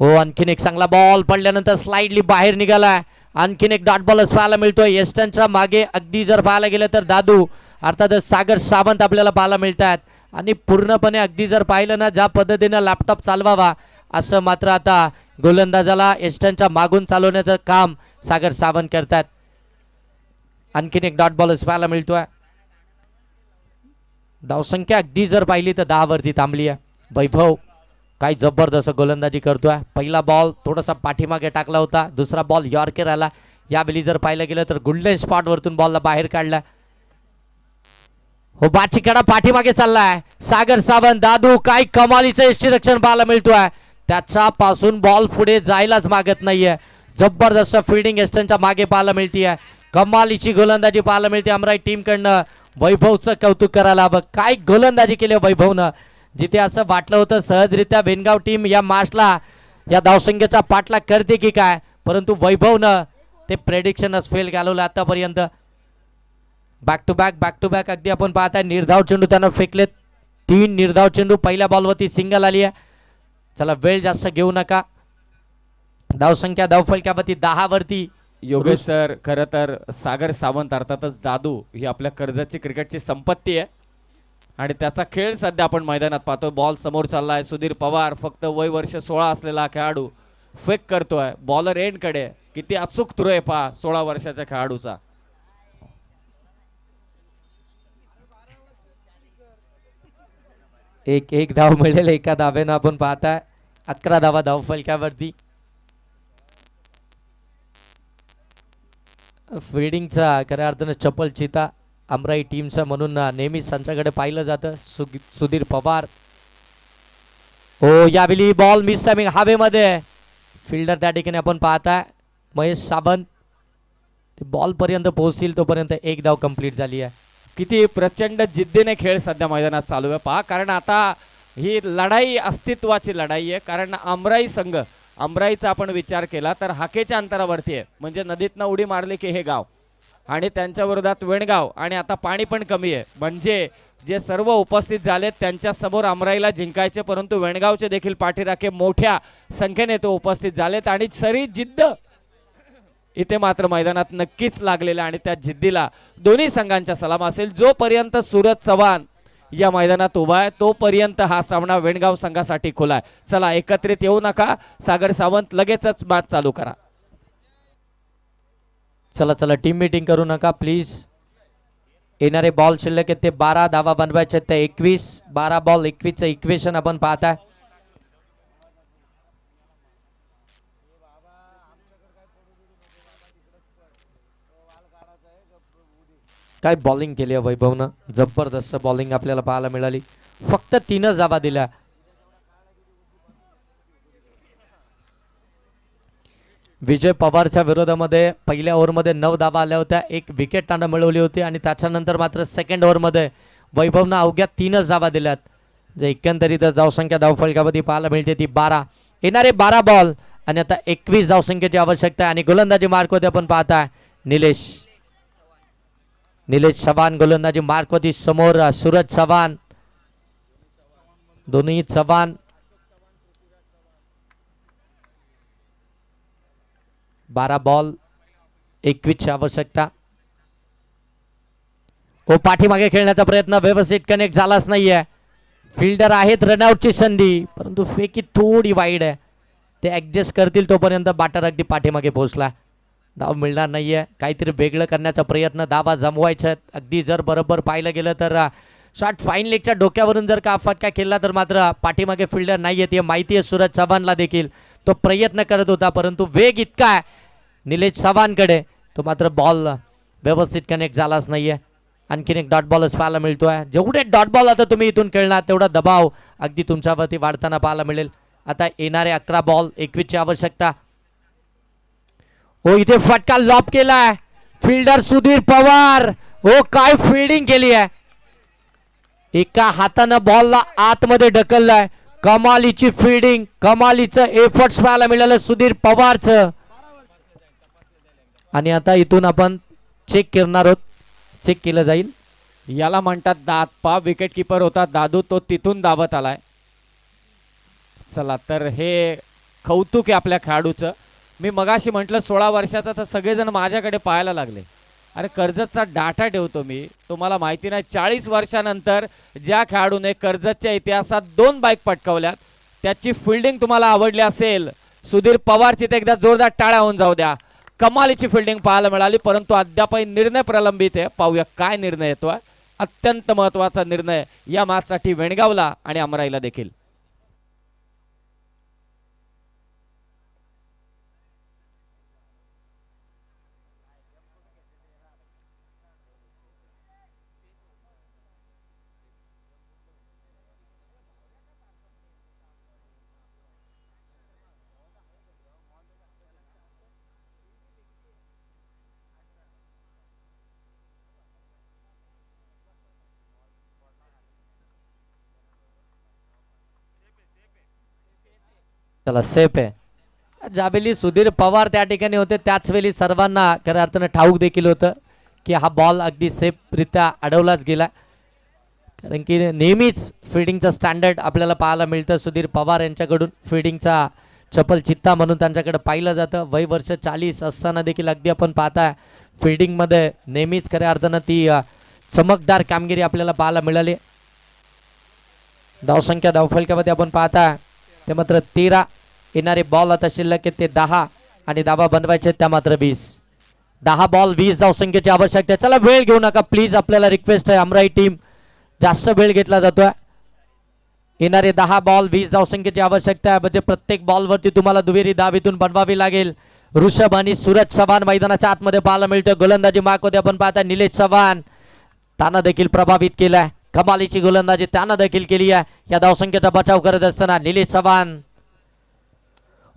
हो आणखीन एक चांगला बॉल पडल्यानंतर स्लाइडली बाहेर निघालाय. आणखीन एक डॉट बॉलच पाहायला मिळतोय. एस्टनच्या मागे अगदी जर पाहायला गेलं तर दादू अर्थातच सागर सावंत आपल्याला पाहायला मिळतात. आणि पूर्णपणे अगदी जर पाहिलं ना ज्या पद्धतीनं लॅपटॉप चालवावा असं मात्र आता गोलंदाजाला एस्टनच्या मागून चालवण्याचं काम सागर सावंत करतात. आणखीन एक डॉट बॉलच पाहायला मिळतोय. धावसंख्या अगदी जर पाहिली तर 10 वरती थांबली आहे. वैभव काय जबरदस्त गोलंदाजी करतोय. पहिला बॉल थोडासा पाठीमागे टाकला होता. दुसरा बॉल यॉर्कर आला. यावेळी जर पाहिलं गेलं तर गोल्डन स्पॉट वरतून बॉलला बाहेर काढला. हो बाचीकडा पाठीमागे चाललाय. सागर सावंत दादू काय कमालीचं यष्टीरक्षण पाहायला मिळतोय. त्याच्यापासून बॉल पुढे जायलाच मागत नाहीये. जबरदस्त फिल्डिंग एस्टनच्या मागे पाहायला मिळतीये. कमालीची गोलंदाजी पाहायला मिळते अमराई टीम कडनं. वैभवचं कौतुक करायला हवं. काय गोलंदाजी केली वैभवनं. जिथे असं वाटलं होतं सहजरित्या वेनगाव टीम या मार्चला या धावसंख्येचा पाठलाग करते की काय, परंतु वैभवनं ते प्रेडिक्शनच फेल घालवलं आतापर्यंत. बॅक टू बॅक अगदी आपण पाहताय निर्धाव चेंडू त्यानं फेकलेत. 3 निर्धाव चेंडू. पहिल्या बॉलवरती सिंगल आली आहे. चला वेळ जास्त घेऊ नका. धावसंख्या धावफलकावरती 10 वरती. योगेश सर खरं तर सागर सावंत अर्थातच दादू ही आपल्या कर्जतची क्रिकेटची संपत्ती आहे आणि त्याचा खेळ सध्या आपण मैदानात पाहतोय. बॉल समोर चाललाय. सुधीर पवार फक्त वय वर्ष 16 असलेला खेळाडू फेक करतोय. बॉलर एंड कडे. किती अचूक थ्रो आहे पहा 16 वर्षाच्या खेळाडूचा. एक धाव मिळेल एका धावेनं आपण पाहताय. 11 धावा धावफलकावरती. फिल्डिंगचा खऱ्या अर्थानं चपल चिता अमराई टीमचा म्हणून नेहमीच त्यांच्याकडे पाहिलं जातं. सुधीर पवार. हो यावेळी बॉल मिस टायमिंग हवेमध्ये. फिल्डर त्या ठिकाणी आपण पाहताय महेश सावंत. ते बॉल पर्यंत पोहोचतील तोपर्यंत 1 धाव कंप्लीट झाली आहे. किती प्रचंड जिद्दीने खेळ सध्या मैदानात चालू आहे पहा. कारण आता ही लढाई अस्तित्वाची लढाई आहे. कारण अमराई संघ अमराईचा आपण विचार केला तर हाकेच्या अंतरावरती आहे. म्हणजे नदीतनं उडी मारली की हे गाव आणि त्यांच्या विरोधात वेणगाव आणि आता पाणी पण कमी आहे. म्हणजे जे सर्व उपस्थित झालेत त्यांच्या समोर अमराईला जिंकायचे, परंतु वेणगावचे देखील पाठीराखे मोठ्या संख्येने तो उपस्थित झालेत आणि सरी जिद्द इथे मात्र मैदानात नक्कीच लागलेला आणि त्या जिद्दीला दोन्ही संघांचा सलाम असेल. जोपर्यंत सूरज चव्हाण या मैदानात उभा आहे तोपर्यंत हा सामना वेणगाव संघासाठी खुला आहे. चला एकत्रित येऊ नका. सागर सावंत लगेचच मॅच चालू करा. चला टीम मीटिंग करू नका प्लीज. येणारे बॉल शिल्लक आहेत ते 12 धावा बनवायचे ते 21. 12 बॉल 21चं इक्वेशन आपण पाहताय. काय बॉलिंग केली आहे वैभवनं. जबरदस्त बॉलिंग आपल्याला पाहायला मिळाली. फक्त 3 धावा दिल्या. विजय पवारच्या विरोधामध्ये पहिल्या ओव्हरमध्ये 9 धावा आल्या होत्या. 1 विकेट त्यानं मिळवली होती आणि त्याच्यानंतर मात्र सेकंड ओव्हरमध्ये वैभवनं अवघ्या 3 धावा दिल्यात. जे एकंदरीत धावसंख्या धावफलकावरती पाहायला मिळते ती 12. येणारे 12 बॉल आणि आता 21 धावसंख्येची आवश्यकता आहे. आणि गोलंदाजी मार्कवरती आपण पाहताय निलेश चव्हाण गोलंदाजी मार्कवरती. समोर सूरज चव्हाण. दोन्ही चव्हाण. 12 बॉल 21ची आवश्यकता. पाठीमागे खेळण्याचा प्रयत्न व्यवस्थित कनेक्ट झालाच नाहीये. फिल्डर आहेत रनआउटची संधी परंतु फेकी थोडी वाईड आहे. ते ऍडजस्ट करतील तोपर्यंत बाटर अगदी पाठीमागे पोहोचला. धाव मिळणार नाहीये. काहीतरी वेगळं करण्याचा प्रयत्न. धावा जमवायच्या. अगदी जर बरोबर पाहिलं गेलं तर शॉट फाईन लेगच्या डोक्यावरून जर का फटका केला तर मात्र पाठीमागे फिल्डर नाही येते माहिती आहे. सूरज चव्हाणला देखील तो प्रयत्न करत होता परंतु वेग इतका आहे निलेश चव्हाणकडे तो मात्र बॉल व्यवस्थित कनेक्ट झालाच नाहीये. आणखीन एक डॉट बॉलच पाहायला मिळतोय. जेवढे डॉट बॉल आता तुम्ही इथून खेळणार तेवढा दबाव अगदी तुमच्यावरती वाढताना पाहायला मिळेल. आता येणारे 11 बॉल 21ची आवश्यकता. इथे फटका लॉप केलाय. फिल्डर सुधीर पवार. काय फिल्डिंग केली आहे. एका हातानं बॉलला आतमध्ये ढकललाय. कमालीची फिल्डिंग कमालीचं एफर्ट्स पाहायला मिळालं सुधीर पवारचं. आणि आता इथून आपण चेक करणार आहोत. चेक केलं जाईल. याला म्हणतात दादपा. विकेट किपर होता दादू तो तिथून धावत आलाय. चला तर हे कौतुक आहे आपल्या खेळाडूचं. मी मगाशी म्हटलं 16 वर्षाचा, तर सगळेजण माझ्याकडे पाहायला लागले. अरे कर्जतचा डाटा ठेवतो मी, तुम्हाला माहिती नाही 40 वर्षानंतर ज्या खेळाडूने कर्जतच्या इतिहासात 2 बाईक पटकावल्यात त्याची फिल्डिंग तुम्हाला आवडली असेल. सुधीर पवारची तर एकदा जोरदार टाळ्या होऊन जाऊ द्या. कमालीची फिल्डिंग पाहायला मिळाली, परंतु अद्यापही निर्णय प्रलंबित आहे. पाहूया काय निर्णय येतोय. अत्यंत महत्वाचा निर्णय या मॅचसाठी वेणगावला आणि अमराईला देखील. चला सेफ आहे. ज्यावेळी सुधीर पवार त्या ठिकाणी होते त्याच वेळी सर्वांना खऱ्या अर्थानं ठाऊक देखील होतं की हा बॉल अगदी सेफरित्या अडवलाच गेला. कारण की नेहमीच फिल्डिंगचं स्टँडर्ड आपल्याला पाहायला मिळतं. सुधीर पवार यांच्याकडून फिल्डिंगचा चपल चित्ता म्हणून त्यांच्याकडे पाहिलं जातं. वय वर्ष 40 असताना देखील अगदी आपण पाहताय फिल्डिंगमध्ये नेहमीच खऱ्या अर्थानं ती चमकदार कामगिरी आपल्याला पाहायला मिळाली. धावसंख्या धावफलकामध्ये आपण पाहताय ते मात्र 13 येणारे बॉल आता शिल्लक आहेत ते 10 आणि धावा बनवायचे त्या मात्र 20. 10 बॉल 20 धावसंख्येची आवश्यकता आहे. चला वेळ घेऊ नका प्लीज, आपल्याला रिक्वेस्ट आहे. अमराई टीम जास्त वेळ घेतला जातोय. येणारे 10 बॉल 20 धावसंख्येची आवश्यकता आहे. म्हणजे प्रत्येक बॉलवरती तुम्हाला दुहेरी धाव इथून बनवावी लागेल. ऋषभ आणि सूरज चव्हाण मैदानाच्या आतमध्ये पाहायला मिळतोय. गोलंदाजी मार्क होते आपण पाहता निलेश चव्हाण त्यानं देखील प्रभावित केलाय. कमालीची गोलंदाजी त्यानं देखील केली आहे. या धावसंख्येचा बचाव करत असताना निलेश चव्हाण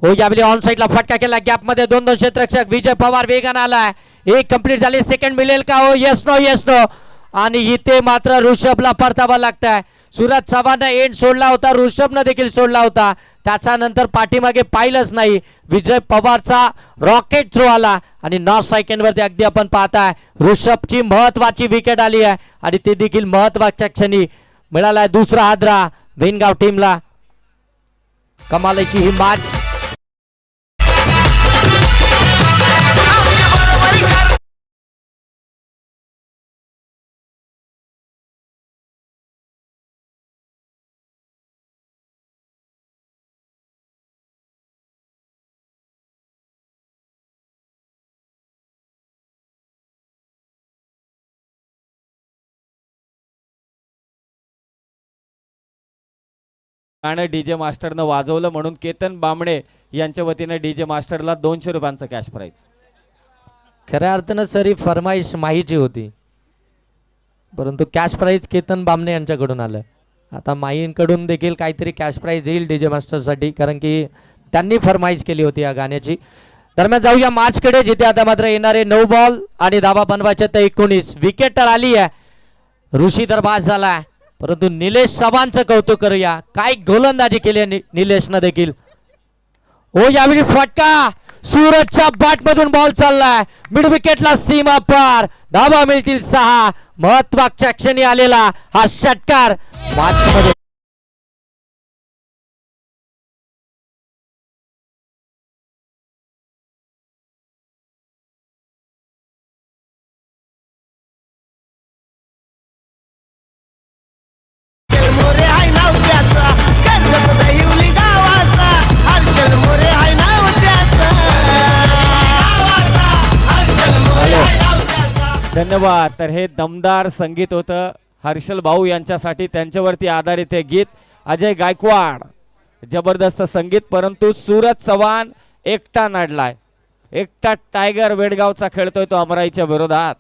हो यावेळी ऑन साईडला फटका केला. गॅप मध्ये 2 क्षेत्ररक्षक. विजय पवार वेगानं आलाय. एक कंप्लीट झाली. सेकंड मिळेल का हो? येस नो आणि इथे मात्र ऋषभला परतावा लागताय. सूरज चव्हाणनं एंड सोडला होता, ऋषभनं देखील सोडला होता. त्याच्यानंतर पाठीमागे पाहिलंच नाही. विजय पवारचा रॉकेट थ्रो आला आणि 9 सेकंडवरती अगदी आपण पाहताय ऋषभची महत्वाची विकेट आली आहे आणि ते देखील महत्वाच्या क्षणी मिळालाय दुसरा हादरा वेणगाव टीमला. कमालीची ही मॅच गाणं डीजे मास्टरनं वाजवलं म्हणून केतन बामणे यांच्या वतीने डीजे मास्टरला 200 रुपयांचं कॅश प्राइज. खऱ्या अर्थानं सर ही फरमाईश माहीची होती, परंतु कॅश प्राइज केतन बामणे यांच्याकडून आलं. आता माहींकडून देखील काहीतरी कॅश प्राइज येईल डीजे मास्टरसाठी, कारण की त्यांनी फरमाईश केली होती या गाण्याची. दरम्यान जाऊया मॅचकडे, जिथे आता मात्र येणारे 9 बॉल आणि धावा बनवायचे तर 19. विकेट तर आली आहे, ऋषी तर बाद झालाय, परंतु निलेश चव्हाणचं कौतुक करूया. काय गोलंदाजी केली निलेशनं देखील. हो यावेळी फटका सूरजच्या बॅट मधून बॉल चाललाय मिड विकेटला सीमा पार. धावा मिळतील 6. महत्वाच्या क्षणी आलेला हा षटकार मॅच मध्ये. धन्यवाद. तर हे दमदार संगीत होतं हर्षल भाऊ यांच्यासाठी, त्यांच्यावरती आधारित हे गीत. अजय गायकवाड जबरदस्त संगीत, परंतु सूरज चव्हाण एकटा नडलाय. एकटा टायगर वेडगावचा खेळतोय तो अमराईच्या विरोधात.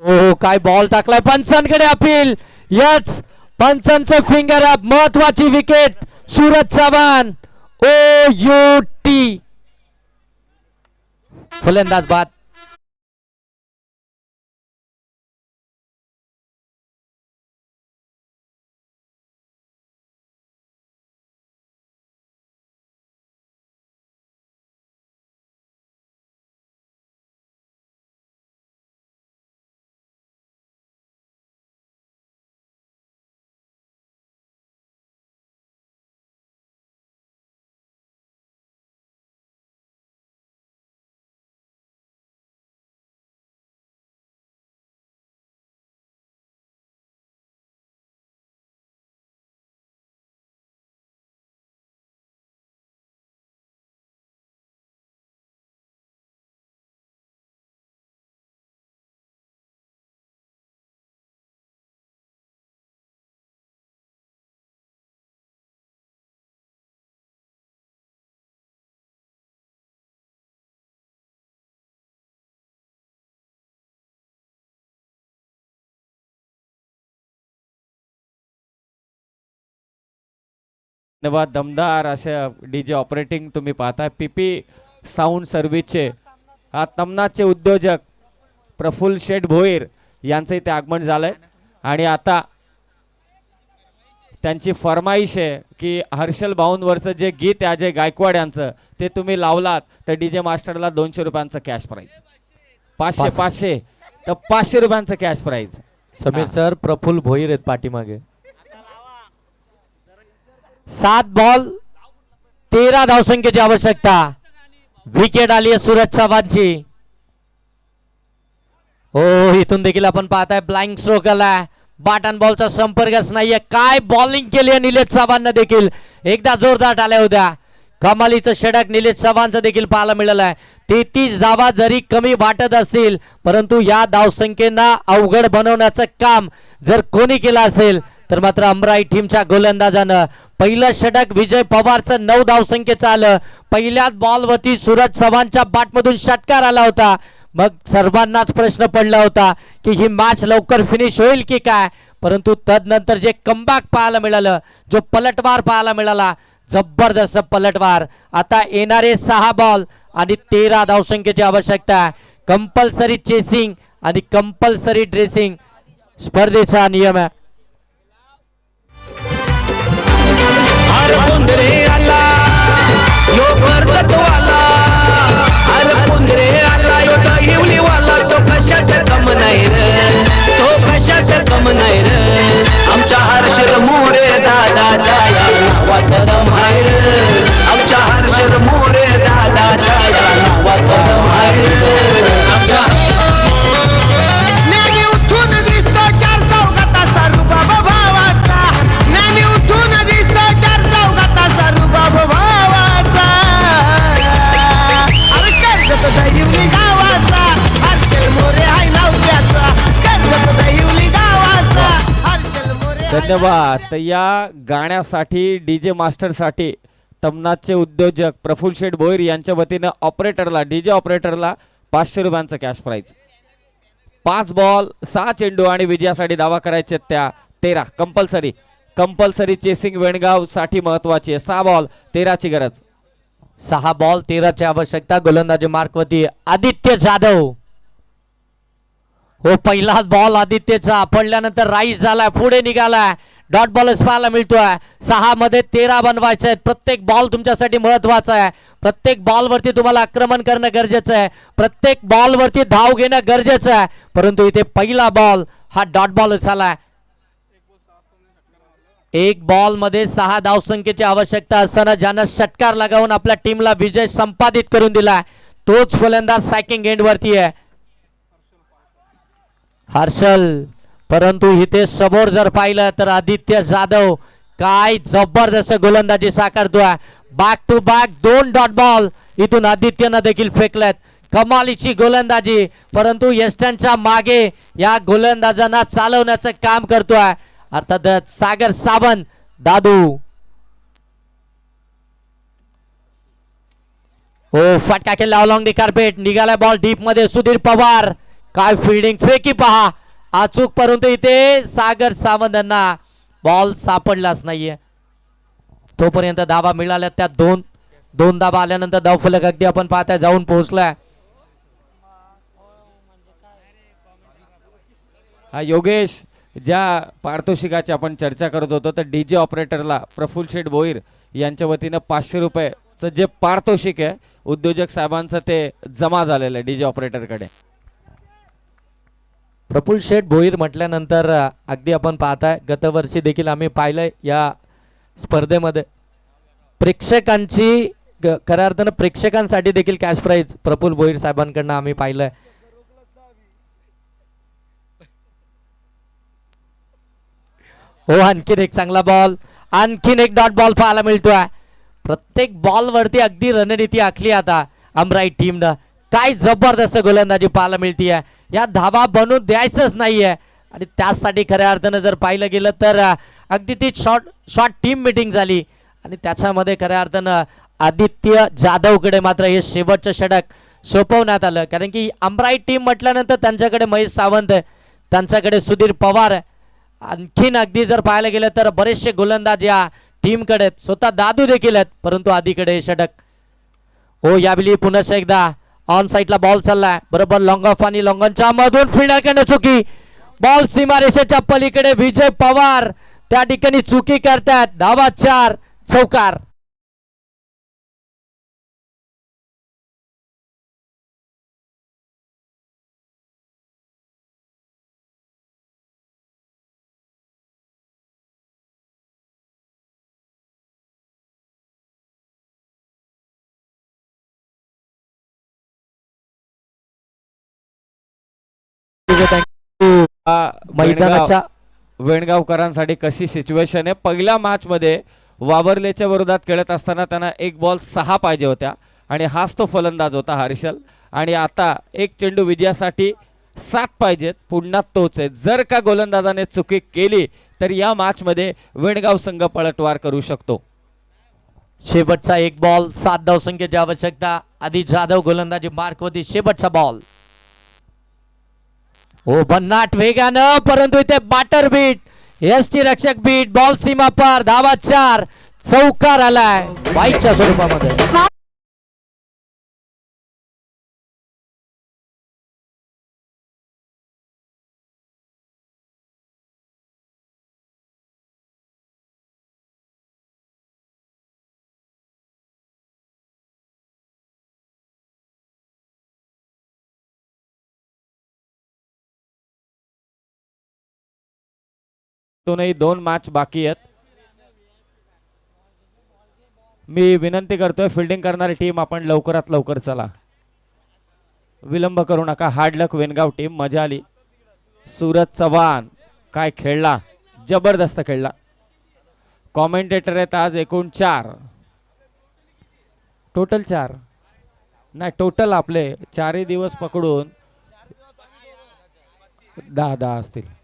हो काय बॉल टाकलाय, पंचांकडे अपील. यच पंचांचं फिंगर अप. महत्वाची विकेट सूरज चव्हाण. OUT फलंदाज बाद. धन्यवाद. दमदार अशा डीजे ऑपरेटिंग तुम्ही पाहताय. पीपी साऊंड सर्व्हिसचे हा तमनाचे उद्योजक प्रफुल्ल शेठ भोईर यांचं इथे आगमन झालंय आणि आता त्यांची फरमाईश आहे की हर्षल भाऊंवरचं जे गीत आहे अजय गायकवाड यांचं ते तुम्ही लावलात तर डीजे मास्टरला 200 रुपयांचं कॅश प्राईज. 500 तर 500 रुपयांचं cash prize. Sameer sir Praful Bhoir आहेत पाठीमागे. 7 बॉल 13 धावसंख्येची आवश्यकता. विकेट आली आहे सूरज चव्हाणची. हो इथून देखील आपण पाहताय ब्लाइंड स्ट्रोक आलाय. बॅट बॉलचा संपर्कच नाहीये. काय बॉलिंग केली आहे निलेश चव्हाणनं देखील. एकदा जोरदार आल्या होत्या. कमालीचं षटक निलेश चव्हाणचं देखील पाहायला मिळालं आहे. 33 धावा जरी कमी वाटत असतील परंतु या धावसंख्येना अवघड बनवण्याचं काम जर कोणी केलं असेल तर मात्र अमराई टीमच्या गोलंदाजानं पहिलं षटक विजय पवारचं 9 धावसंख्येचं आलं. पहिल्याच बॉलवरती सूरज चव्हाणच्या बॅटमधून षटकार आला होता. मग सर्वांनाच प्रश्न पडला होता की ही मॅच लवकर फिनिश होईल की काय, परंतु तदनंतर जे कमबॅक पाहायला मिळालं, जो पलटवार पाहायला मिळाला, जबरदस्त पलटवार. आता येणारे 6 बॉल आणि 13 धावसंख्येची आवश्यकता. कंपल्सरी चेसिंग आणि कंपल्सरी ड्रेसिंग स्पर्धेचा नियम आहे. पुंदरे आला यो कर्जतवाला. अरे पुंदरे आला यो दहिवलीवाला. तो कशात कम नाही रे, तो कशात कम नाही रे. आमच्या हर्षल मोरे दादाच्या या नावात दम आहे रे. आमच्या हर्षल मोरे दादाच्या या नावात दम आहे रे. आमच्या नेहमी उठून दिसतो 4 चौघात असा रुबाब भावाचा. नेहमी उठून दिसतो 4 चौघात असा रुबाब भावाचा. अरे कर्जत दहिवली गावाचा हर्षल मोरे हाय नाव त्याचा. कर्जत दहिवली गावाचा हर्षल मोरे. धन्यवाद. तर या गाण्यासाठी डीजे मास्टरसाठी तमनाथचे उद्योजक प्रफुल्ल शेठ भोईर यांच्या वतीनं ऑपरेटरला डीजे ऑपरेटरला 500 रुपयांचं कॅश प्राईज. 5 बॉल 6 चेंडू आणि विजयासाठी दावा करायचे त्या 13 कंपल्सरी चेसिंग वेणगाव साठी महत्वाची आहे. 6 बॉल 13ची गरज. 6 बॉल 13ची आवश्यकता. गोलंदाजी मार्कवरती आदित्य जाधव. हो पहिलाच बॉल आदित्यचा पडल्यानंतर राईस झालाय, पुढे निघालाय. डॉट बॉलच पाहायला मिळतोय. 6 मध्ये 13 बनवायचे आहेत. प्रत्येक बॉल तुमच्यासाठी महत्वाचा आहे. प्रत्येक बॉलवरती तुम्हाला आक्रमण करणं गरजेचं आहे. प्रत्येक बॉलवरती धाव घेणं गरजेचं आहे. परंतु इथे पहिला बॉल हा डॉट बॉलच आलाय. 1 बॉल मध्ये 6 धावसंख्येची आवश्यकता असताना ज्यानं षटकार लगावून आपल्या टीमला विजय संपादित करून दिलाय तोच फलंदाज सॅकिंग एंड वरती आहे हर्षल. परंतु इथे समोर जर पाहिलं तर आदित्य जाधव काय जबरदस्त गोलंदाजी साकारतोय. Back to back 2 dot ball इथून आदित्यनं देखील फेकलेत. कमालीची गोलंदाजी. परंतु यष्टांच्या मागे या गोलंदाजांना चालवण्याचं काम करतोय अर्थातच सागर सावंत दादू. हो फटका केला अलॉंग दी कार्पेट. निघाला बॉल डीप मध्ये. सुधीर पवार काय फिल्डिंग फेकी पहा अचूक. परंतु इथे सागर सावंत यांना बॉल सापडलाच नाहीये. तोपर्यंत धावा मिळाल्या त्या 2 धावा आल्यानंतर धावफलक अगदी आपण पाहताय जाऊन पोहोचलाय. योगेश ज्या पारितोषिकाची आपण चर्चा करत होतो तर डीजे ऑपरेटरला प्रफुल्ल शेठ भोईर यांच्या वतीनं 500 रुपयेचं जे पारितोषिक आहे उद्योजक साहेबांचं ते जमा झालेलं आहे डीजे ऑपरेटरकडे. प्रफुल्ल शेठ भोईर म्हटल्यानंतर अगदी आपण पाहताय गतवर्षी देखील आम्ही पाहिलंय या स्पर्धेमध्ये प्रेक्षकांची खऱ्या अर्थानं प्रेक्षकांसाठी देखील कॅश प्राईज प्रफुल्ल भोईर साहेबांकडनं आम्ही पाहिलंय. हो आणखीन एक चांगला बॉल. आणखीन एक डॉट बॉल पाहायला मिळतोय. प्रत्येक बॉल वरती अगदी रणनीती आखली आता अमराई टीमनं. काय जबरदस्त गोलंदाजी पाहायला मिळतीये. या धावा बनवून द्यायचंच नाहीये आणि त्यासाठी खऱ्या अर्थानं जर पाहिलं गेलं तर अगदी ती शॉर्ट टीम मीटिंग झाली आणि त्याच्यामध्ये खऱ्या अर्थानं आदित्य जाधवकडे मात्र हे शेवटचं षटक सोपवण्यात आलं. कारण की अमराई टीम म्हटल्यानंतर त्यांच्याकडे महेश सावंत आहे, त्यांच्याकडे सुधीर पवार आहे. आणखीन अगदी जर पाहायला गेलं तर बरेचसे गोलंदाज या टीमकडे आहेत, स्वतः दादू देखील आहेत, परंतु आधीकडे षटक. हो यावेळी पुन्हा एकदा ऑन साईडला बॉल चाललाय, बरोबर लॉंग ऑफ आणि लॉंगनच्या मधून फिल्डरकडे चुकी, बॉल सीमारेषेच्या पलीकडे. विजय पवार त्या ठिकाणी चुकी करतात. धावा 4, चौकार. मैदानाच्या वेणगावकरांसाठी कशी सिच्युएशन आहे. पहिल्या मॅच मध्ये वावरलेच्या विरोधात खेळत असताना त्यांना 1 बॉल 6 पाहिजे होत्या आणि हाच तो फलंदाज होता हर्षल. आणि आता 1 चेंडू विजयासाठी 7 पाहिजेत, पुन्हा तोच आहे. जर का गोलंदाजाने चुकी केली तर या मॅच मध्ये वेणगाव संघ पलटवार करू शकतो. शेवटचा 1 बॉल 7 धावसंख्येची आवश्यकता. आधी जाधव गोलंदाजी मार्क होती. शेवटचा बॉल. हो भन्नाट वेगानं, परंतु इथे बाटर बीट, एसटी रक्षक बीट, बॉल सीमा पार. धावा 4, चौकार आलाय बाईकच्या स्वरूपामध्ये. दोनही 2 मॅच बाकी आहेत. मी विनंती करतोय फिल्डिंग करणारी टीम आपण लवकरात लवकर चला, विलंब करू नका. हार्ड लक वेनगाव टीम. मजा आली. सूरज चव्हाण काय खेळला, जबरदस्त खेळला. कॉमेंटेटर आहेत आज एकूण 4, टोटल 4 नाही, टोटल आपले 4 दिवस पकडून 10 असतील.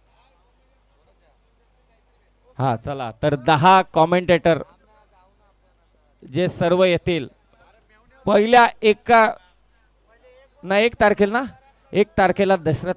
हा चला तर 10 कॉमेंटेटर जे सर्व येतील पहिल्या 1 तारखेला ना, 1 तारखेला दशरथ